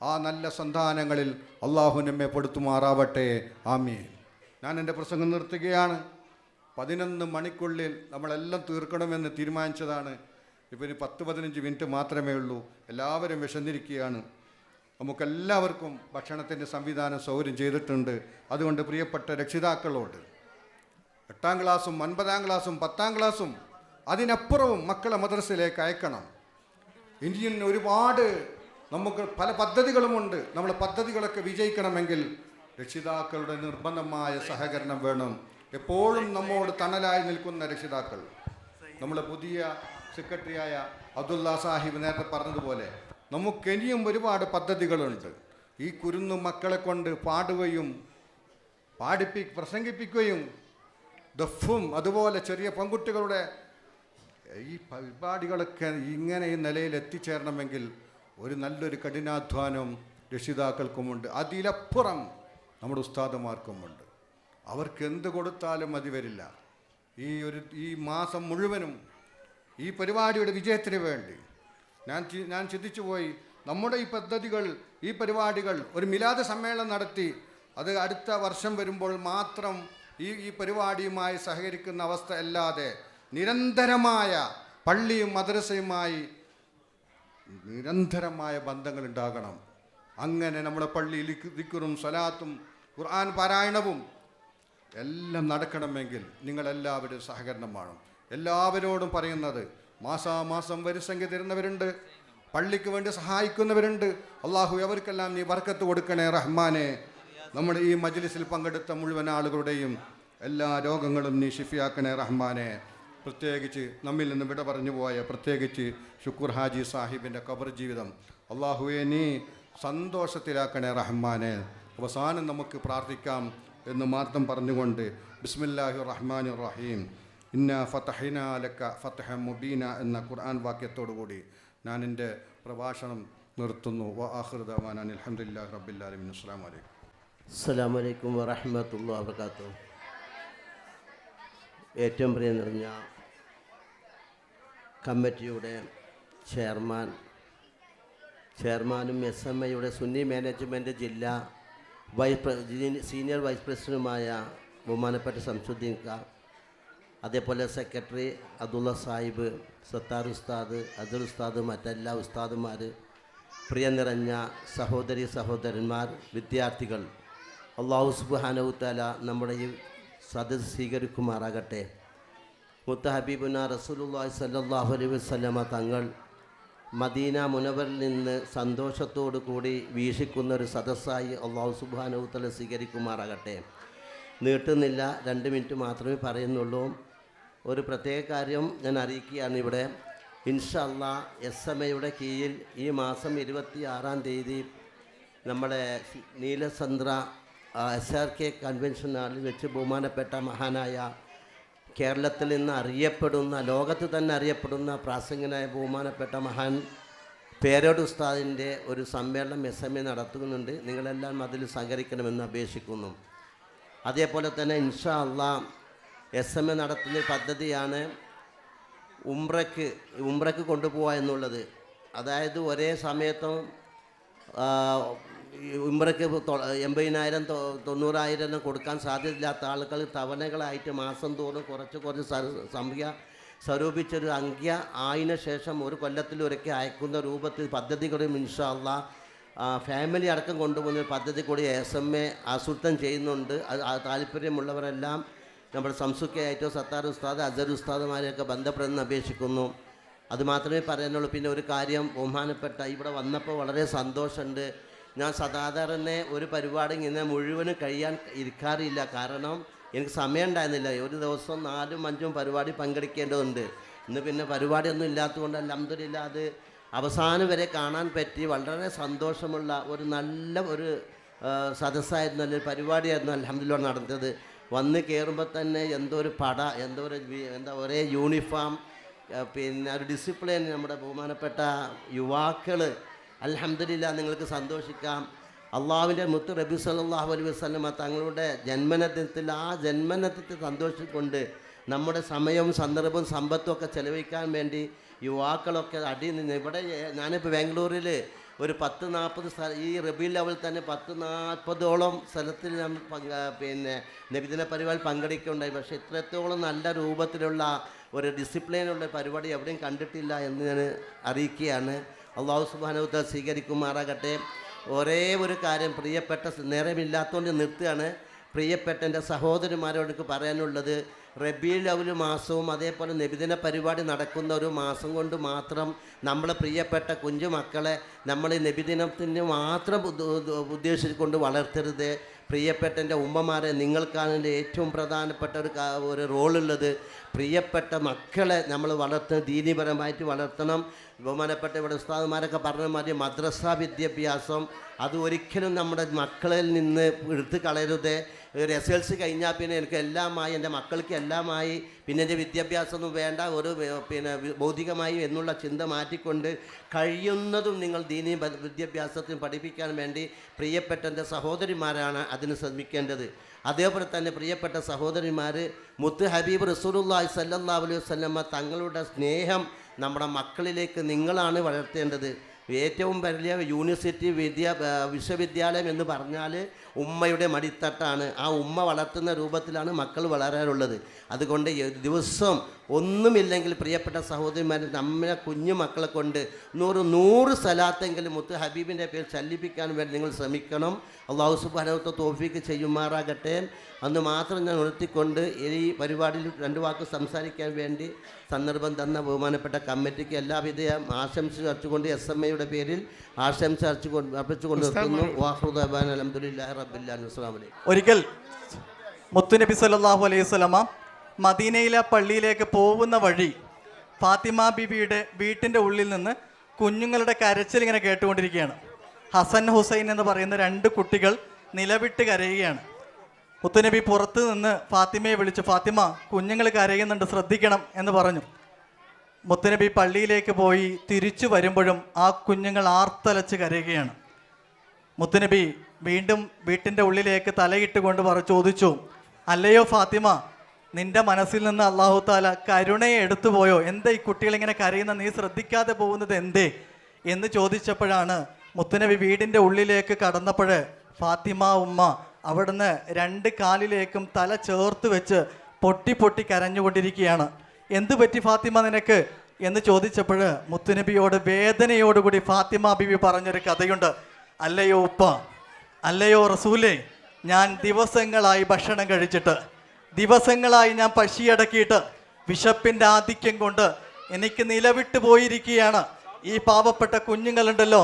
ആ നല്ല സന്താനങ്ങളിൽ അള്ളാഹു നമ്മെ പെടുത്തുമാറാവട്ടെ. ആമീൻ. ഞാൻ എൻ്റെ പ്രസംഗം നിർത്തുകയാണ്. 11 മണിക്കുള്ളിൽ നമ്മളെല്ലാം തീർക്കണമെന്ന് തീരുമാനിച്ചതാണ്. ഇപ്പോൾ ഇനി 10-15 മിനിറ്റ് മാത്രമേ ഉള്ളൂ. എല്ലാവരും വിശന്നിരിക്കുകയാണ്. നമുക്കെല്ലാവർക്കും ഭക്ഷണത്തിൻ്റെ സംവിധാനം സൗകര്യം ചെയ്തിട്ടുണ്ട്. അതുകൊണ്ട് പ്രിയപ്പെട്ട രക്ഷിതാക്കളോട് 8ാം ക്ലാസ്സും 9ാം ക്ലാസ്സും 10ാം ക്ലാസ്സും അതിനപ്പുറവും മക്കളെ മദ്രസയിലേക്ക് അയക്കണം. ഇന്ത്യയിൽ ഒരുപാട് നമുക്ക് പല പദ്ധതികളുമുണ്ട്. നമ്മളെ പദ്ധതികളൊക്കെ വിജയിക്കണമെങ്കിൽ രക്ഷിതാക്കളുടെ നിർബന്ധമായ സഹകരണം വേണം. എപ്പോഴും നമ്മോട് തണലായി നിൽക്കുന്ന രക്ഷിതാക്കൾ. നമ്മളെ പുതിയ സെക്രട്ടറിയായ അബ്ദുള്ള സാഹിബ് നേരത്തെ പറഞ്ഞതുപോലെ നമുക്കിനിയും ഒരുപാട് പദ്ധതികളുണ്ട്. ഈ കുരുന്നു മക്കളെ കൊണ്ട് പാടുകയും പ്രസംഗിപ്പിക്കുകയും ദഫും അതുപോലെ ചെറിയ പെൺകുട്ടികളുടെ ഈ പരിപാടികളൊക്കെ ഇങ്ങനെ ഈ നിലയിൽ എത്തിച്ചേരണമെങ്കിൽ ഒരു നല്ലൊരു കഠിനാധ്വാനം രക്ഷിതാക്കൾക്കുമുണ്ട്. അതിലപ്പുറം നമ്മുടെ ഉസ്താദുമാർക്കുമുണ്ട്. അവർക്ക് എന്ത് കൊടുത്താലും മതി വരില്ല. ഈ മാസം മുഴുവനും ഈ പരിപാടിയുടെ വിജയത്തിന് വേണ്ടി ഞാൻ ചിന്തിച്ചു പോയി, നമ്മുടെ ഈ പദ്ധതികൾ, ഈ പരിപാടികൾ, ഒരു മിലാദ് സമ്മേളനം നടത്തി അത് അടുത്ത വർഷം വരുമ്പോൾ മാത്രം ഈ പരിപാടിയുമായി സഹകരിക്കുന്ന അവസ്ഥ അല്ലാതെ നിരന്തരമായ പള്ളിയും മദ്രസയുമായി നിരന്തരമായ ബന്ധങ്ങൾ ഉണ്ടാകണം. അങ്ങനെ നമ്മുടെ പള്ളിയിൽ ദിക്റും സ്വലാത്തും ഖുർആൻ പാരായണവും എല്ലാം നടക്കണമെങ്കിൽ നിങ്ങളെല്ലാവരും സഹകരണം വേണം. എല്ലാവരോടും പറയുന്നത്, മാസാമാസം വരിസംഖ്യ തരുന്നവരുണ്ട്, പള്ളിക്ക് വേണ്ടി സഹായിക്കുന്നവരുണ്ട്. അള്ളാഹു അവർക്കെല്ലാം നീ ബർക്കത്ത് കൊടുക്കണേ റഹ്മാനെ. നമ്മുടെ ഈ മജ്ലിസിൽ പങ്കെടുത്ത മുഴുവൻ ആളുകളുടെയും എല്ലാ രോഗങ്ങളും നീ ഷിഫിയാക്കണേ റഹ്മാനെ. പ്രത്യേകിച്ച് നമ്മിൽ നിന്ന് വിട പറഞ്ഞു പോയ പ്രത്യേകിച്ച് ഷുക്കൂർ ഹാജി സാഹിബിൻ്റെ ഖബർ ജീവിതം അള്ളാഹുവെ നീ സന്തോഷത്തിലാക്കണേ റഹ്മാനെ. അവസാനം നമുക്ക് പ്രാർത്ഥിക്കാം എന്ന് മാത്രം പറഞ്ഞുകൊണ്ട് ബിസ്മില്ലാഹിർ റഹ്മാനിർ റഹീം ഇന്ന ഫതഹ്നാ ലക ഫതഹൻ മുബീന എന്ന ഖുർആൻ വാക്യത്തോടുകൂടി ഞാൻ എൻ്റെ പ്രഭാഷണം നിർത്തുന്നു. വആഖിറു ദഅവാനാ അൽഹംദുലില്ലാഹി റബ്ബിൽ ആലമീൻ. അസ്സലാമു അലൈക്കും. അസ്സലാമു അലൈക്കും വറഹ്മത്തുള്ളാഹി വബറകാതുഹു. ഏറ്റവും പ്രിയം നിറഞ്ഞ കമ്മിറ്റിയുടെ ചെയർമാനും SMIയുടെ സുന്നി മാനേജ്മെൻറ്റ് ജില്ലാ സീനിയർ വൈസ് പ്രസിഡൻറ്റുമായ ബഹുമാനപ്പെട്ട ശംസുദ്ദീൻ ക, അതേപോലെ സെക്രട്ടറി അബ്ദുള്ള സാഹിബ്, സത്താർ ഉസ്താദ്, അസർ ഉസ്താദ്, മറ്റെല്ലാ ഉസ്താദുമാർ, പ്രിയ നിറഞ്ഞ സഹോദരി സഹോദരന്മാർ, വിദ്യാർത്ഥികൾ, അല്ലാഹു സുബ്ഹാനഹു തആല നമ്മുടെ ഈ സദസ്സ് സ്വീകരിക്കുമാറാകട്ടെ. മുത്ത ഹബീബുന റസൂലുള്ളാഹി സ്വല്ലല്ലാഹു അലൈഹി വസല്ലമ തങ്ങൾ മദീന മുനവറിൽ നിന്ന് സന്തോഷത്തോടു കൂടി വീക്ഷിക്കുന്ന ഒരു സദസ്സായി അല്ലാഹു സുബ്ഹാനഹു തആല സ്വീകരിക്കുമാറാകട്ടെ. നീട്ടുന്നില്ല, 2 മിനിറ്റ് മാത്രമേ പറയുന്നുള്ളൂ. ഒരു പ്രത്യേക കാര്യം ഞാൻ അറിയിക്കുകയാണ്. ഇവിടെ ഇൻഷാ അല്ലാഹ് SMIയുടെ കീഴിൽ ഈ മാസം 26-ാം തീയതി നമ്മുടെ നീലസന്ദ്ര SRK കൺവെൻഷൻ ഹാളിൽ വെച്ച് ബഹുമാനപ്പെട്ട മഹാനായ കേരളത്തിൽ നിന്ന് അറിയപ്പെടുന്ന, ലോകത്ത് തന്നെ അറിയപ്പെടുന്ന പ്രാസംഗികനായ ബഹുമാനപ്പെട്ട മഹാൻ പേരോട് ഉസ്താദിൻ്റെ ഒരു സമ്മേളനം SMI നടത്തുന്നുണ്ട്. നിങ്ങളെല്ലാം അതിൽ സഹകരിക്കണമെന്ന് അപേക്ഷിക്കുന്നു. അതേപോലെ തന്നെ ഇൻഷാ അല്ലാഹ് SMI നടത്തുന്ന പദ്ധതിയാണ് ഉംറയ്ക്ക് കൊണ്ടുപോവുക എന്നുള്ളത്. അതായത് ഒരേ സമയത്തും ഉംറയ്ക്ക് 80,000 90,000 കൊടുക്കാൻ സാധ്യതയില്ലാത്ത ആളുകൾ തവണകളായിട്ട് മാസം തോറും കുറച്ച് സംഖ്യ സ്വരൂപിച്ചൊരു അംഖ്യ ആയതിനു ശേഷം ഒരു കൊല്ലത്തിലൊരിക്കൽ അയക്കുന്ന രൂപത്തിൽ പദ്ധതികളും ഇൻഷാ അല്ലാഹ് ഫാമിലി അടക്കം കൊണ്ടുപോകുന്ന പദ്ധതി കൂടി SMI ആസൂത്രണം ചെയ്യുന്നുണ്ട്. അത് താല്പര്യമുള്ളവരെല്ലാം നമ്മുടെ സംസുഖയായിട്ടോ സത്താർ ഉസ്താദ്, അസർ ഉസ്താദുമാരെയൊക്കെ ബന്ധപ്പെടുന്ന അപേക്ഷിക്കുന്നു. അതുമാത്രമേ പറയാനുള്ളൂ. പിന്നെ ഒരു കാര്യം, ബഹുമാനപ്പെട്ട ഇവിടെ വന്നപ്പോൾ വളരെ സന്തോഷമുണ്ട്. ഞാൻ സാധാരണ ഒരു പരിപാടി ഇങ്ങനെ മുഴുവനും ഇരിക്കാറില്ല. കാരണം എനിക്ക് സമയം ഉണ്ടായിരുന്നില്ല. ഒരു ദിവസം 4-5 പരിപാടി പങ്കെടുക്കേണ്ടതുണ്ട്. ഇന്ന് പിന്നെ പരിപാടിയൊന്നും ഇല്ലാത്തതുകൊണ്ട് അൽഹംദുലില്ലാ അത് അവസാനം വരെ കാണാൻ പറ്റി. വളരെ സന്തോഷമുള്ള ഒരു നല്ല സദസ്സായിരുന്നു, നല്ലൊരു പരിപാടിയായിരുന്നു അൽഹംദുലില്ലാ നടന്നത്. വന്ന് കയറുമ്പോൾ തന്നെ ഒരേ യൂണിഫോം, പിന്നെ ഒരു ഡിസിപ്ലിൻ. നമ്മുടെ ബഹുമാനപ്പെട്ട യുവാക്കൾ അൽഹംദുലില്ലാ നിങ്ങൾക്ക് സന്തോഷിക്കാം. അള്ളാഹുവിൻ്റെ മുത്ത് നബി സല്ലല്ലാഹു അലൈഹി വസല്ലമ തങ്ങളുടെ ജന്മദിനത്തിൽ ആ ജന്മദിനത്തിൽ സന്തോഷിക്കൊണ്ട് നമ്മുടെ സമയവും സന്ദർഭവും സമ്പത്തും ഒക്കെ ചെലവഴിക്കാൻ വേണ്ടി യുവാക്കളൊക്കെ അടിയിൽ നിന്ന് ഇവിടെ ഞാനിപ്പോൾ ബാംഗ്ലൂരിൽ ഒരു 10-40 ഈ റബീഉൽ അവ്വൽ തന്നെ 10-40ഓളം സ്ഥലത്തിൽ ഞാൻ പിന്നെ നബിദിന പരിപാടി പങ്കെടുക്കുകയുണ്ടായി. പക്ഷേ ഇത്രത്തോളം നല്ല രൂപത്തിലുള്ള ഒരു ഡിസിപ്ലിനുള്ള പരിപാടി എവിടെയും കണ്ടിട്ടില്ല എന്ന് ഞാൻ അറിയിക്കുകയാണ്. അല്ലാഹു സുബ്ഹാനഹു വ തആല സ്വീകരിക്കുമാറാകട്ടെ. ഒരേ ഒരു കാര്യം, പ്രിയപ്പെട്ട നേരമില്ലാത്തതുകൊണ്ട് നിർത്തുകയാണ്. പ്രിയപ്പെട്ട എൻ്റെ സഹോദരിമാരോട് എനിക്ക് പറയാനുള്ളത്, റബീഉൽ അവ്വൽ മാസവും അതേപോലെ നബിദിന പരിപാടി നടക്കുന്ന ഒരു മാസം കൊണ്ട് മാത്രം നമ്മളെ പ്രിയപ്പെട്ട കുഞ്ഞു മക്കളെ നമ്മൾ നബിദിനത്തിന് മാത്രം ഉദ്ദേശിച്ചുകൊണ്ട് വളർത്തരുത്. പ്രിയപ്പെട്ട എൻ്റെ ഉമ്മമാരെ, നിങ്ങൾക്കാണ് എൻ്റെ ഏറ്റവും പ്രധാനപ്പെട്ട ഒരു റോളുള്ളത്. പ്രിയപ്പെട്ട മക്കളെ നമ്മൾ ദീനീപരമായിട്ട് വളർത്തണം. ബഹുമാനപ്പെട്ട ഇവിടെ ഉസ്താദുമാരൊക്കെ പറഞ്ഞ മാതിരി മദ്രസ വിദ്യാഭ്യാസം അത് ഒരിക്കലും നമ്മുടെ മക്കളിൽ നിന്ന് എടുത്ത് കളയരുത്. ഒരു SLC കഴിഞ്ഞാൽ പിന്നെ എനിക്ക് എല്ലാമായി, എൻ്റെ മക്കൾക്ക് എല്ലാമായി, പിന്നെ എൻ്റെ വിദ്യാഭ്യാസമൊന്നും വേണ്ട, പിന്നെ ഭൗതികമായി എന്നുള്ള ചിന്ത മാറ്റിക്കൊണ്ട് കഴിയുന്നതും നിങ്ങൾ ദീനീ വിദ്യാഭ്യാസത്തിന് പഠിപ്പിക്കാൻ വേണ്ടി പ്രിയപ്പെട്ട എൻ്റെ സഹോദരിമാരാണ് അതിന് ശ്രമിക്കേണ്ടത്. അതേപോലെ തന്നെ പ്രിയപ്പെട്ട സഹോദരിമാർ, മുത്ത് ഹബീബ് റസൂലുള്ളാഹി സ്വല്ലല്ലാഹു അലൈഹി വസല്ലമ തങ്ങളുടെ സ്നേഹം നമ്മുടെ മക്കളിലേക്ക് നിങ്ങളാണ് വളർത്തേണ്ടത്. ഏറ്റവും വലിയ യൂണിവേഴ്സിറ്റി വിശ്വവിദ്യാലയം എന്ന് പറഞ്ഞാൽ ഉമ്മയുടെ മടിത്തട്ടാണ്. ആ ഉമ്മ വളർത്തുന്ന രൂപത്തിലാണ് മക്കൾ വളരാറുള്ളത്. അതുകൊണ്ട് ദിവസം ഒന്നുമില്ലെങ്കിൽ പ്രിയപ്പെട്ട സഹോദരിമാർ, നമ്മളെ കുഞ്ഞു മക്കളെ കൊണ്ട് 100 സലാത്തെങ്കിലും മുത്ത് ഹബീബിൻ്റെ പേര് ചല്ലിപ്പിക്കാൻ വേണ്ടി നിങ്ങൾ ശ്രമിക്കണം. അള്ളാഹു സുബ്ഹാനഹു വ തൗഫീഖ് ചെയ്യുമാറാകട്ടെ. അന്ന് മാത്രം ഞാൻ ഉണർത്തിക്കൊണ്ട് ഈ പരിപാടിയിൽ 2 വാക്ക് സംസാരിക്കാൻ വേണ്ടി സന്ദർഭം തന്ന ബഹുമാനപ്പെട്ട കമ്മിറ്റിക്ക് എല്ലാവിധ ആശംസ അർച്ചുകൊണ്ട് SMA പേരിൽ ആശംസ അർപ്പിച്ചുകൊണ്ട് നിർത്തുന്നു. വാഹുദാൻ അൽഹംദുലില്ലാഹി റബ്ബിൽ ആലമീൻ. അസ്സലാമു അലൈക്കും. ഒരിക്കൽ മുത്തുനബി സല്ലല്ലാഹു അലൈഹി വസല്ലമ മദീനയിലെ പള്ളിയിലേക്ക് പോകുന്ന വഴി ഫാത്തിമ ബീബിയുടെ വീട്ടിൻ്റെ ഉള്ളിൽ നിന്ന് കുഞ്ഞുങ്ങളുടെ കരച്ചിൽ ഇങ്ങനെ കേട്ടുകൊണ്ടിരിക്കുകയാണ്. ഹസൻ ഹുസൈൻ എന്ന് പറയുന്ന 2 കുട്ടികൾ നിലവിട്ട് കരയുകയാണ്. മുത്തുനബി പുറത്ത് നിന്ന് ഫാത്തിമയെ വിളിച്ചു, ഫാത്തിമ കുഞ്ഞുങ്ങൾ കരയുന്നുണ്ട്, ശ്രദ്ധിക്കണം എന്ന് പറഞ്ഞു. മുത്തുനബി പള്ളിയിലേക്ക് പോയി തിരിച്ചു വരുമ്പോഴും ആ കുഞ്ഞുങ്ങൾ ആർത്തലച്ച് കരയുകയാണ്. മുത്തുനബി വീണ്ടും വീട്ടിൻ്റെ ഉള്ളിലേക്ക് തലയിട്ട് കൊണ്ട് ചോദിച്ചു, അല്ലയോ ഫാത്തിമ, നിന്റെ മനസ്സിൽ നിന്ന് അല്ലാഹു താല കരുണയെ എടുത്തു പോയോ? എന്താ ഈ കുട്ടികളിങ്ങനെ കരയുന്ന, നീ ശ്രദ്ധിക്കാതെ പോകുന്നത് എന്തേ എന്ന് ചോദിച്ചപ്പോഴാണ് മുത്തുനബി വീടിൻ്റെ ഉള്ളിലേക്ക് കടന്നപ്പോൾ ഫാത്തിമ ഉമ്മ അവിടുന്ന് 2 കാലിലേക്കും തല ചേർത്ത് വെച്ച് പൊട്ടി പൊട്ടി കരഞ്ഞുകൊണ്ടിരിക്കുകയാണ്. എന്തു പറ്റി ഫാത്തിമ നിനക്ക് എന്ന് ചോദിച്ചപ്പോൾ മുത്തുനബിയോട് വേദനയോടുകൂടി ഫാത്തിമ ബീവി പറഞ്ഞൊരു കഥയുണ്ട്. അല്ലയോ ഉപ്പ, അല്ലയോ റസൂലേ, ഞാൻ ദിവസങ്ങളായി ഭക്ഷണം കഴിച്ചിട്ട്, ദിവസങ്ങളായി ഞാൻ പശിയടക്കിയിട്ട് വിശപ്പിൻ്റെ ആധിക്യം കൊണ്ട് എനിക്ക് നിലവിട്ട് പോയിരിക്കുകയാണ്. ഈ പാവപ്പെട്ട കുഞ്ഞുങ്ങളുണ്ടല്ലോ,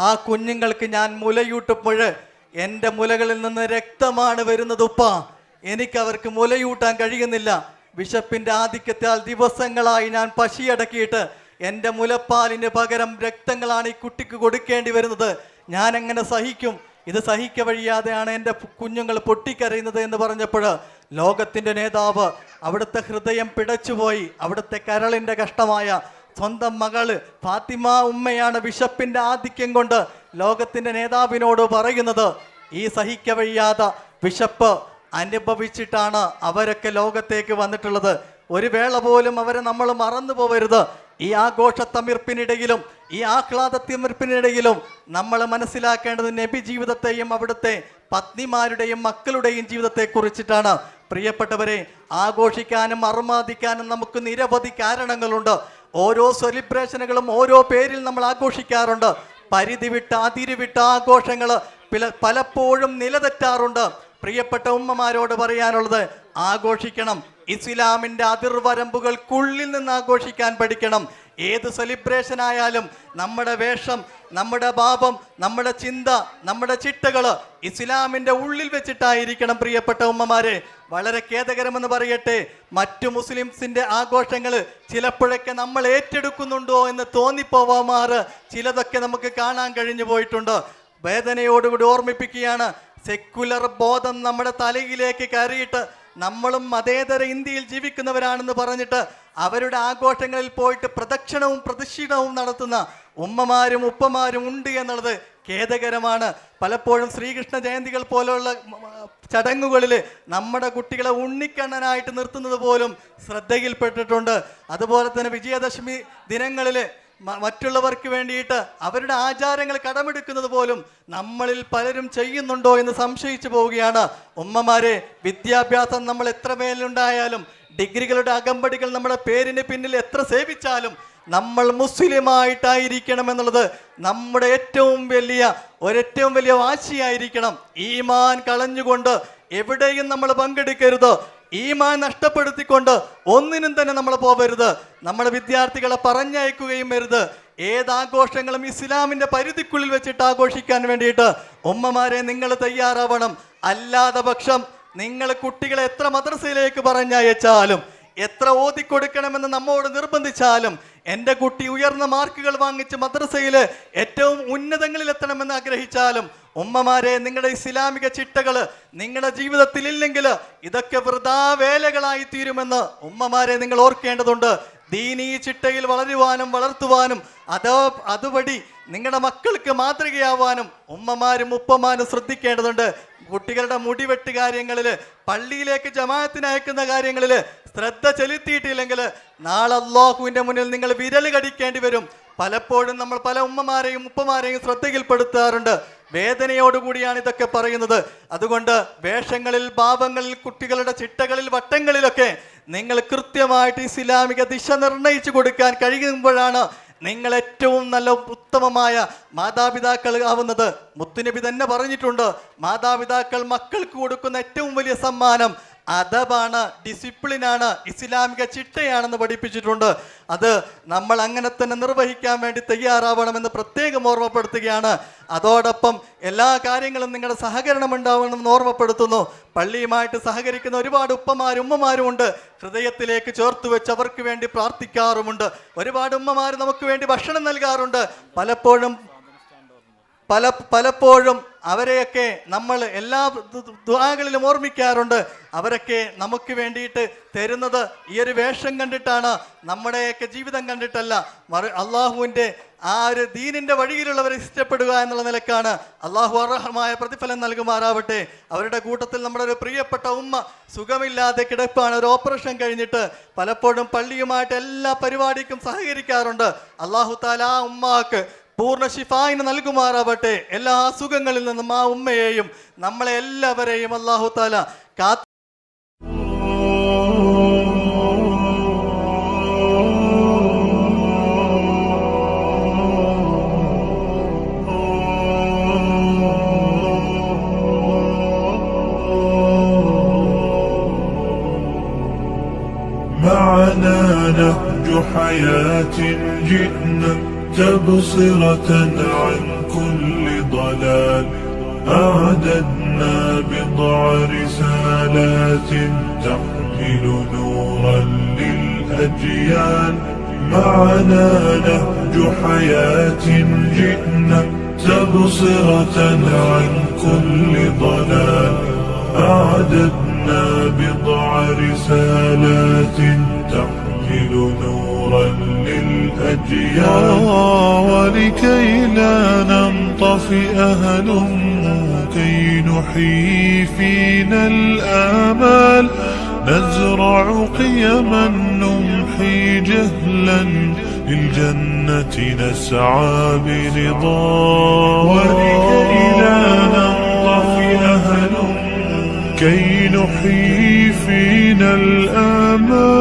ആ കുഞ്ഞുങ്ങൾക്ക് ഞാൻ മുലയൂട്ടുമ്പോൾ എൻ്റെ മുലകളിൽ നിന്ന് രക്തമാണ് വരുന്നത് ഉപ്പ. എനിക്കവർക്ക് മുലയൂട്ടാൻ കഴിയുന്നില്ല. വിശപ്പിൻ്റെ ആധിക്യത്താൽ ദിവസങ്ങളായി ഞാൻ പശിയടക്കിയിട്ട് എൻ്റെ മുലപ്പാലിന് പകരം രക്തങ്ങളാണ് ഈ കുട്ടിക്ക് കൊടുക്കേണ്ടി വരുന്നത്. ഞാൻ എങ്ങനെ സഹിക്കും? ഇത് സഹിക്ക വഴിയാതെയാണ് എൻ്റെ കുഞ്ഞുങ്ങൾ പൊട്ടിക്കരയുന്നത് എന്ന് പറഞ്ഞപ്പോൾ ലോകത്തിൻ്റെ നേതാവ് അവിടുത്തെ ഹൃദയം പിടച്ചുപോയി. അവിടുത്തെ കരളിൻ്റെ കഷ്ടമായ സ്വന്തം മകള് ഫാത്തിമ ഉമ്മയാണ് വിശപ്പിൻ്റെ ആധിക്യം കൊണ്ട് ലോകത്തിൻ്റെ നേതാവിനോട് പറയുന്നത്. ഈ സഹിക്ക വയ്യാത്ത വിശപ്പ് അനുഭവിച്ചിട്ടാണ് അവരൊക്കെ ലോകത്തേക്ക് വന്നിട്ടുള്ളത്. ഒരു വേള പോലും അവരെ നമ്മൾ മറന്നു പോവരുത്. ഈ ആഘോഷത്തമിർപ്പിനിടയിലും ഈ ആഹ്ലാദത്തിമിർപ്പിനിടയിലും നമ്മൾ മനസ്സിലാക്കേണ്ടത് നബി ജീവിതത്തെയും അവിടുത്തെ പത്നിമാരുടെയും മക്കളുടെയും ജീവിതത്തെ കുറിച്ചിട്ടാണ്. പ്രിയപ്പെട്ടവരെ, ആഘോഷിക്കാനും അർമാദിക്കാനും നമുക്ക് നിരവധി കാരണങ്ങളുണ്ട്. ഓരോ സെലിബ്രേഷനുകളും ഓരോ പേരിൽ നമ്മൾ ആഘോഷിക്കാറുണ്ട്. പരിധിവിട്ട അതിരുവിട്ട ആഘോഷങ്ങൾ പലപ്പോഴും നിലതെറ്റാറുണ്ട്. പ്രിയപ്പെട്ട ഉമ്മമാരോട് പറയാനുള്ളത്, ആഘോഷിക്കണം. ഇസ്ലാമിൻ്റെ അതിർവരമ്പുകൾക്കുള്ളിൽ നിന്ന് ആഘോഷിക്കാൻ പഠിക്കണം. ഏത് സെലിബ്രേഷൻ ആയാലും നമ്മുടെ വേഷം, നമ്മുടെ ഭാവം, നമ്മുടെ ചിന്ത, നമ്മുടെ ചിട്ടകൾ ഇസ്ലാമിൻ്റെ ഉള്ളിൽ വെച്ചിട്ടായിരിക്കണം. പ്രിയപ്പെട്ട ഉമ്മമാരെ, വളരെ ഖേദകരമെന്ന് പറയട്ടെ, മറ്റു മുസ്ലിംസിൻ്റെ ആഘോഷങ്ങൾ ചിലപ്പോഴൊക്കെ നമ്മൾ ഏറ്റെടുക്കുന്നുണ്ടോ എന്ന് തോന്നിപ്പോവാമാറ് ചിലതൊക്കെ നമുക്ക് കാണാൻ കഴിഞ്ഞു പോയിട്ടുണ്ട്. വേദനയോടുകൂടി ഓർമ്മിപ്പിക്കുകയാണ്, സെക്കുലർ ബോധം നമ്മുടെ തലയിലേക്ക് കയറിയിട്ട് നമ്മളും മതേതര ഇന്ത്യയിൽ ജീവിക്കുന്നവരാണെന്ന് പറഞ്ഞിട്ട് അവരുടെ ആഘോഷങ്ങളിൽ പോയിട്ട് പ്രദക്ഷിണവും പ്രതിഷ്ഠിതവും നടത്തുന്ന ഉമ്മമാരും ഉപ്പമാരും ഉണ്ട് എന്നുള്ളത് ഖേദകരമാണ്. പലപ്പോഴും ശ്രീകൃഷ്ണ ജയന്തികൾ പോലുള്ള ചടങ്ങുകളിൽ നമ്മുടെ കുട്ടികളെ ഉണ്ണിക്കണ്ണനായിട്ട് നിർത്തുന്നത് പോലും ശ്രദ്ധയിൽപ്പെട്ടിട്ടുണ്ട്. അതുപോലെ തന്നെ വിജയദശമി ദിനങ്ങളിൽ മറ്റുള്ളവർക്ക് വേണ്ടിയിട്ട് അവരുടെ ആചാരങ്ങൾ കടമെടുക്കുന്നത് പോലും നമ്മളിൽ പലരും ചെയ്യുന്നുണ്ടോ എന്ന് സംശയിച്ചു പോവുകയാണ്. ഉമ്മമാരെ, വിദ്യാഭ്യാസം നമ്മൾ എത്ര മേലുണ്ടായാലും, ഡിഗ്രികളുടെ അകമ്പടികൾ നമ്മുടെ പേരിന് പിന്നിൽ എത്ര സേവിച്ചാലും നമ്മൾ മുസ്ലിമായിട്ടായിരിക്കണം എന്നുള്ളത് നമ്മുടെ ഏറ്റവും വലിയ വാശിയായിരിക്കണം. ഈമാൻ കളഞ്ഞുകൊണ്ട് എവിടെയും നമ്മൾ പങ്കെടുക്കരുത്. ഈമാൻ നഷ്ടപ്പെടുത്തിക്കൊണ്ട് ഒന്നിനും തന്നെ നമ്മൾ പോവരുത്. നമ്മുടെ വിദ്യാർത്ഥികളെ പറഞ്ഞയക്കുകയും വരുത്. ഏതാഘോഷങ്ങളും ഇസ്ലാമിൻ്റെ പരിധിക്കുള്ളിൽ വെച്ചിട്ട് ആഘോഷിക്കാൻ വേണ്ടിയിട്ട് ഉമ്മമാരെ നിങ്ങൾ തയ്യാറാവണം. അല്ലാതെ പക്ഷം നിങ്ങൾ കുട്ടികളെ എത്ര മദ്രസയിലേക്ക് പറഞ്ഞയച്ചാലും, എത്ര ഓതിക്കൊടുക്കണമെന്ന് നമ്മോട് നിർബന്ധിച്ചാലും, എൻ്റെ കുട്ടി ഉയർന്ന മാർക്കുകൾ വാങ്ങിച്ച് മദ്രസയിൽ ഏറ്റവും ഉന്നതങ്ങളിൽ എത്തണമെന്ന് ആഗ്രഹിച്ചാലും, ഉമ്മമാരെ, നിങ്ങളുടെ ഇസ്ലാമിക ചിട്ടകൾ നിങ്ങളുടെ ജീവിതത്തിൽ ഇല്ലെങ്കിൽ ഇതൊക്കെ വൃഥാ വേലകളായി തീരുമെന്ന് ഉമ്മമാരെ നിങ്ങൾ ഓർക്കേണ്ടതുണ്ട്. ദീനീ ചിട്ടയിൽ വളരുവാനും വളർത്തുവാനും അതുവഴി നിങ്ങളുടെ മക്കൾക്ക് മാതൃകയാവാനും ഉമ്മമാരും ഉപ്പമാരും ശ്രദ്ധിക്കേണ്ടതുണ്ട്. കുട്ടികളുടെ മുടിവെട്ട് കാര്യങ്ങളിൽ, പള്ളിയിലേക്ക് ജമാഅത്തിന് അയക്കുന്ന കാര്യങ്ങളിൽ, ശ്രദ്ധ ചെലുത്തിയിട്ടില്ലെങ്കിൽ നാളെ അല്ലാഹുവിൻ്റെ മുന്നിൽ നിങ്ങൾ വിരൽ കടിക്കേണ്ടി വരും. പലപ്പോഴും നമ്മൾ പല ഉമ്മമാരെയും ഉപ്പമാരെയും ശ്രദ്ധയിൽപ്പെടുത്താറുണ്ട്. വേദനയോടുകൂടിയാണ് ഇതൊക്കെ പറയുന്നത്. അതുകൊണ്ട് വേഷങ്ങളിൽ, ഭാവങ്ങളിൽ, കുട്ടികളുടെ ചിട്ടകളിൽ, വട്ടങ്ങളിലൊക്കെ നിങ്ങൾ കൃത്യമായിട്ട് ഇസ്ലാമിക ദിശ നിർണയിച്ചു കൊടുക്കാൻ കഴിയുമ്പോഴാണ് നിങ്ങൾ ഏറ്റവും നല്ല ഉത്തമമായ മാതാപിതാക്കൾ ആവുന്നത്. മുത്തുനബി തന്നെ പറഞ്ഞിട്ടുണ്ട്, മാതാപിതാക്കൾ മക്കൾക്ക് കൊടുക്കുന്ന ഏറ്റവും വലിയ സമ്മാനം അദബാണ്, ഡിസിപ്ലിനാണ്, ഇസ്ലാമിക ചിട്ടയാണെന്ന് പഠിപ്പിച്ചിട്ടുണ്ട്. അത് നമ്മൾ അങ്ങനെ തന്നെ നിർവഹിക്കാൻ വേണ്ടി തയ്യാറാവണമെന്ന് പ്രത്യേകം ഓർമ്മപ്പെടുത്തുകയാണ്. അതോടൊപ്പം എല്ലാ കാര്യങ്ങളും നിങ്ങളുടെ സഹകരണം ഉണ്ടാവണമെന്ന് ഓർമ്മപ്പെടുത്തുന്നു. പള്ളിയുമായിട്ട് സഹകരിക്കുന്ന ഒരുപാട് ഉപ്പമാരും ഉമ്മമാരും ഉണ്ട്. ഹൃദയത്തിലേക്ക് ചേർത്ത് വെച്ച് അവർക്ക് വേണ്ടി പ്രാർത്ഥിക്കാറുമുണ്ട്. ഒരുപാട് ഉമ്മമാർ നമുക്ക് വേണ്ടി ഭക്ഷണം നൽകാറുണ്ട്. പലപ്പോഴും അവരെയൊക്കെ നമ്മൾ എല്ലാ ദുആകളിലും ഓർമ്മിക്കാറുണ്ട്. അവരൊക്കെ നമുക്ക് വേണ്ടിയിട്ട് തരുന്നത് ഈ ഒരു വേഷം കണ്ടിട്ടാണ്, നമ്മുടെയൊക്കെ ജീവിതം കണ്ടിട്ടല്ല. അള്ളാഹുവിൻ്റെ ആ ഒരു ദീനിൻ്റെ വഴിയിലുള്ളവരെ ഇഷ്ടപ്പെടുക എന്നുള്ള നിലക്കാണ്. അള്ളാഹു അർഹമായ പ്രതിഫലം നൽകുമാറാവട്ടെ. അവരുടെ കൂട്ടത്തിൽ നമ്മുടെ ഒരു പ്രിയപ്പെട്ട ഉമ്മ സുഖമില്ലാതെ കിടപ്പാണ്. ഒരു ഓപ്പറേഷൻ കഴിഞ്ഞിട്ട് പലപ്പോഴും പള്ളിയുമായിട്ട് എല്ലാ പരിപാടിക്കും സഹകരിക്കാറുണ്ട്. അള്ളാഹു താല ആ ഉമ്മാക്ക് പൂർണ്ണ ശിഫായിന് നൽകുമാറാവട്ടെ. എല്ലാ അസുഖങ്ങളിൽ നിന്നും ആ ഉമ്മയെയും നമ്മളെ എല്ലാവരെയും അല്ലാഹു തആല കാത്തു. معنا نهج حياة جئنا تبصرة عن كل ضلال أعددنا بضع رسالات تحمل نورا للأجيال معنا نهج حياة جئنا تبصرة عن كل ضلال أعددنا بضع رسالات تحمل نورا للأجيال ولكي لا ننطفئ هلموا كي نحيي فينا الآمال نزرع قيما نمحي جهلا للجنة نسعى برضا ولكي لا ننطفئ هلموا كي نحيي فينا الآمال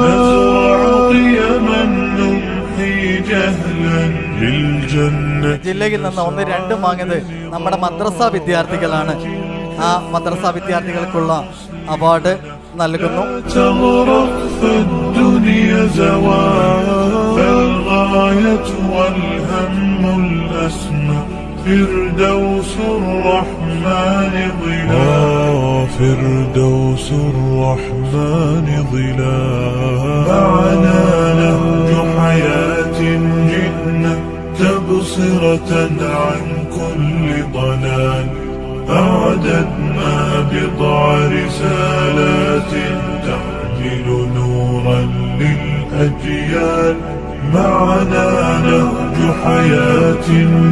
نزرع قيما نمحي جهلا للجنة. ജില്ലയിൽ നിന്ന് 1-2 വാങ്ങിയത് നമ്മുടെ മദ്രസ വിദ്യാർത്ഥികളാണ്. ആ മദ്രസ വിദ്യാർത്ഥികൾക്കുള്ള അവാർഡ് നൽകുന്നു. فردوس الرحمن ظلال فردوس الرحمن ظلال معنا نهج حياة جئنا تبصرة عن كل ضلال أعددنا بضع رسالات تحمل نورا للأجيال معنا نهج حياة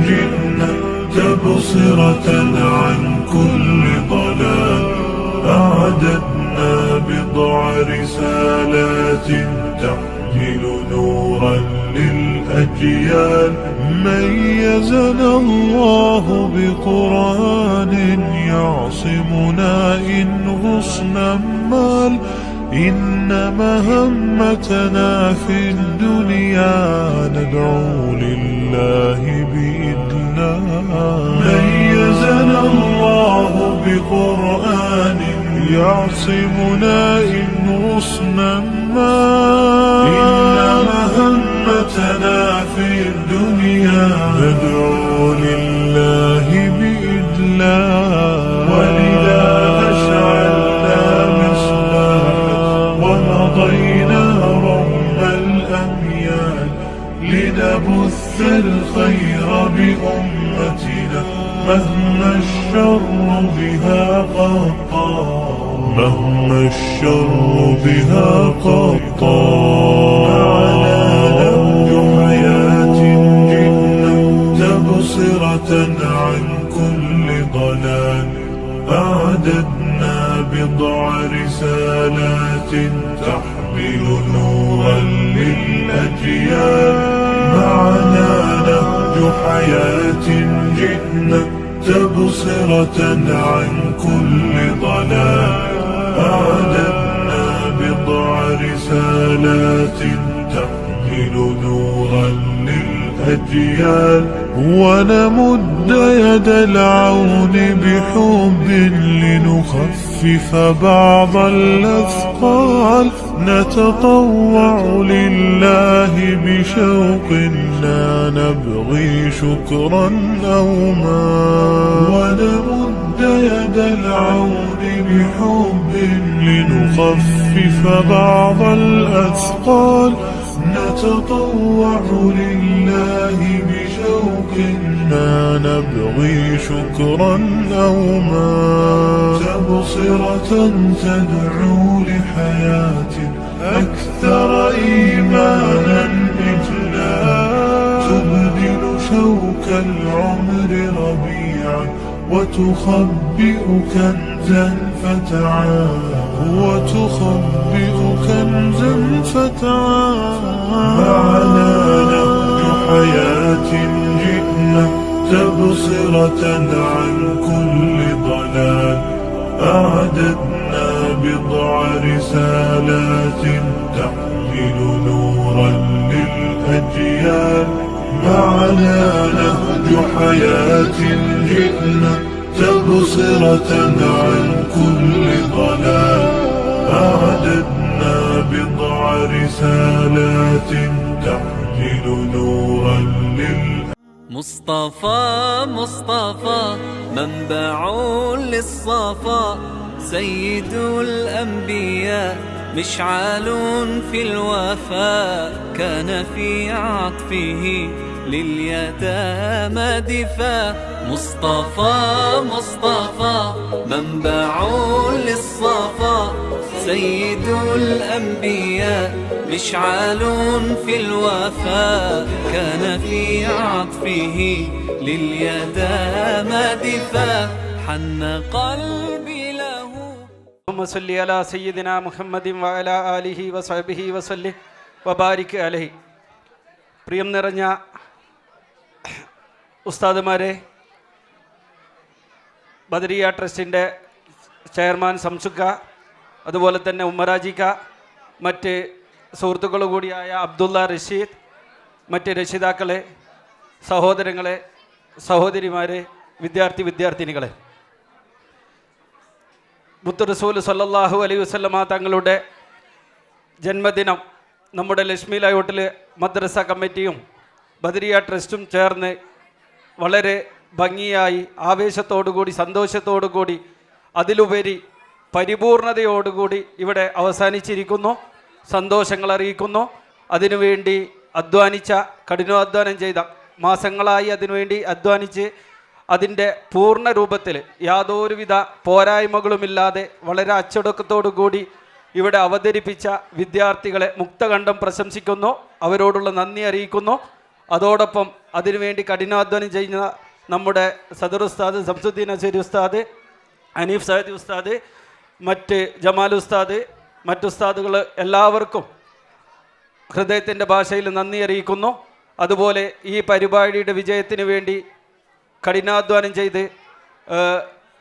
جئنا تبصرة عن كل ضلال أعددنا بضع رسالات تحمل نورا للأجيال ميزنا الله بقرآن يعصمنا إن غصنا مال إن مهمتنا في الدنيا ندعو لله بإذنه ميزنا الله بقرآن يعصمنا إن غصنا مال إن مهمتنا في الدنيا ندعو لله بإذنه ولذا أشعلنا ومضينا رغم الأميال لنبث الخير بأمتنا مهما الشر بها قد طال مهما الشر بها قد طال معنا نهج حياة جئنا تبصرة عن كل ضلال أعددنا بضع رسالات تحمل نورا للأجيال معنا نهج حياة جئنا تبصرة عن كل ضلال أعددنا بضع رسالات تحمل نورا للأجيال ونمد يد العون بحب لنخفف بعض الأثقال نتطوع لله بشوق لا نبغي شكرا أو مال ونمد يد العون بحب لنخفف بعض الأثقال نتطوع لله بشوق لا نبغي شكرا أو مال تبصرة تدعو لحياة أكثر إيمانا إجلال تبدل شوك العمر ربيعا وتخبئ كنزا فتعال معنا نهج حياة جئنا تبصرة عن كل ضلال أعددنا بضع رسالات تحمل نورا للأجيال معنا نهج حياة جئنا تبصرة عن كل ضلال أعددنا بضع رسالات تحمل نورا مصطفى مصطفى منبع للصفا سيد الأنبياء مشعل في الوفاء كان في عطفه لليتامى دفاع مصطفى مصطفى منبع للصفا سيد الأنبياء مشعل في الوفاء كان في عطفه لليتامى دفاع حن قلبي له. اللهم صل على سيدنا محمد وعلى آله وصحبه وسلم وبارك عليه. പ്രിയം നിറഞ്ഞ ഉസ്താദുമാരെ, ബദരിയ ട്രസ്റ്റിൻ്റെ ചെയർമാൻ സംസുക്ക, അതുപോലെ തന്നെ ഉമ്മറാജിക്ക, മറ്റ് സുഹൃത്തുക്കൾ കൂടിയായ അബ്ദുള്ള റഷീദ്, മറ്റ് രക്ഷിതാക്കളെ, സഹോദരങ്ങളെ, സഹോദരിമാരെ, വിദ്യാർത്ഥിനികളെ, മുത്ത് റസൂൽ സല്ലല്ലാഹു അലൈഹി വസല്ലമ തങ്ങളുടെ ജന്മദിനം നമ്മുടെ ലക്ഷ്മി ലയോട്ടിൽ മദ്രസ കമ്മിറ്റിയും ബദരിയ ട്രസ്റ്റും ചേർന്ന് വളരെ ഭംഗിയായി ആവേശത്തോടുകൂടി സന്തോഷത്തോടുകൂടി അതിലുപരി പരിപൂർണതയോടുകൂടി ഇവിടെ അവസാനിച്ചിരിക്കുന്നു. സന്തോഷങ്ങൾ അറിയിക്കുന്നു. അതിനുവേണ്ടി അധ്വാനിച്ച, കഠിനാധ്വാനം ചെയ്ത, മാസങ്ങളായി അതിനുവേണ്ടി അധ്വാനിച്ച് അതിൻ്റെ പൂർണ്ണ രൂപത്തിൽ യാതൊരുവിധ പോരായ്മകളുമില്ലാതെ വളരെ അച്ചടക്കത്തോടു കൂടി ഇവിടെ അവതരിപ്പിച്ച വിദ്യാർത്ഥികളെ മുക്തകണ്ഠം പ്രശംസിക്കുന്നു, അവരോടുള്ള നന്ദി അറിയിക്കുന്നു. അതോടൊപ്പം അതിനുവേണ്ടി കഠിനാധ്വാനം ചെയ്യുന്ന നമ്മുടെ സദർ ഉസ്താദ് ശംസുദ്ദീൻ അസരി ഉസ്താദ്, അനീഫ് സയദ് ഉസ്താദ്, മറ്റ് ജമാൽ ഉസ്താദ്, മറ്റുസ്താദുകൾ എല്ലാവർക്കും ഹൃദയത്തിൻ്റെ ഭാഷയിൽ നന്ദി അറിയിക്കുന്നു. അതുപോലെ ഈ പരിപാടിയുടെ വിജയത്തിന് വേണ്ടി കഠിനാധ്വാനം ചെയ്ത്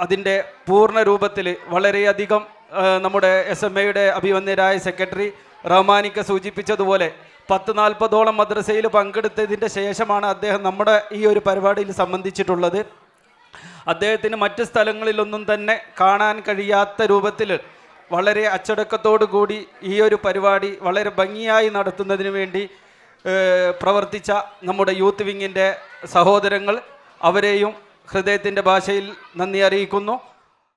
അതിൻ്റെ പൂർണ്ണ രൂപത്തിൽ വളരെയധികം നമ്മുടെ SMAയുടെ അഭിവന്യരായ സെക്രട്ടറി റഹ്മാനിക്ക സൂചിപ്പിച്ചതുപോലെ 10-40ഓളം മദ്രസയിൽ പങ്കെടുത്തതിൻ്റെ ശേഷമാണ് അദ്ദേഹം നമ്മുടെ ഈ ഒരു പരിപാടിയിൽ സംബന്ധിച്ചിട്ടുള്ളത്. അദ്ദേഹത്തിന് മറ്റ് സ്ഥലങ്ങളിലൊന്നും തന്നെ കാണാൻ കഴിയാത്ത രൂപത്തിൽ വളരെ അച്ചടക്കത്തോടു കൂടി ഈ ഒരു പരിപാടി വളരെ ഭംഗിയായി നടത്തുന്നതിന് വേണ്ടി പ്രവർത്തിച്ച നമ്മുടെ യൂത്ത് വിങ്ങിൻ്റെ സഹോദരങ്ങൾ, അവരെയും ഹൃദയത്തിൻ്റെ ഭാഷയിൽ നന്ദി അറിയിക്കുന്നു.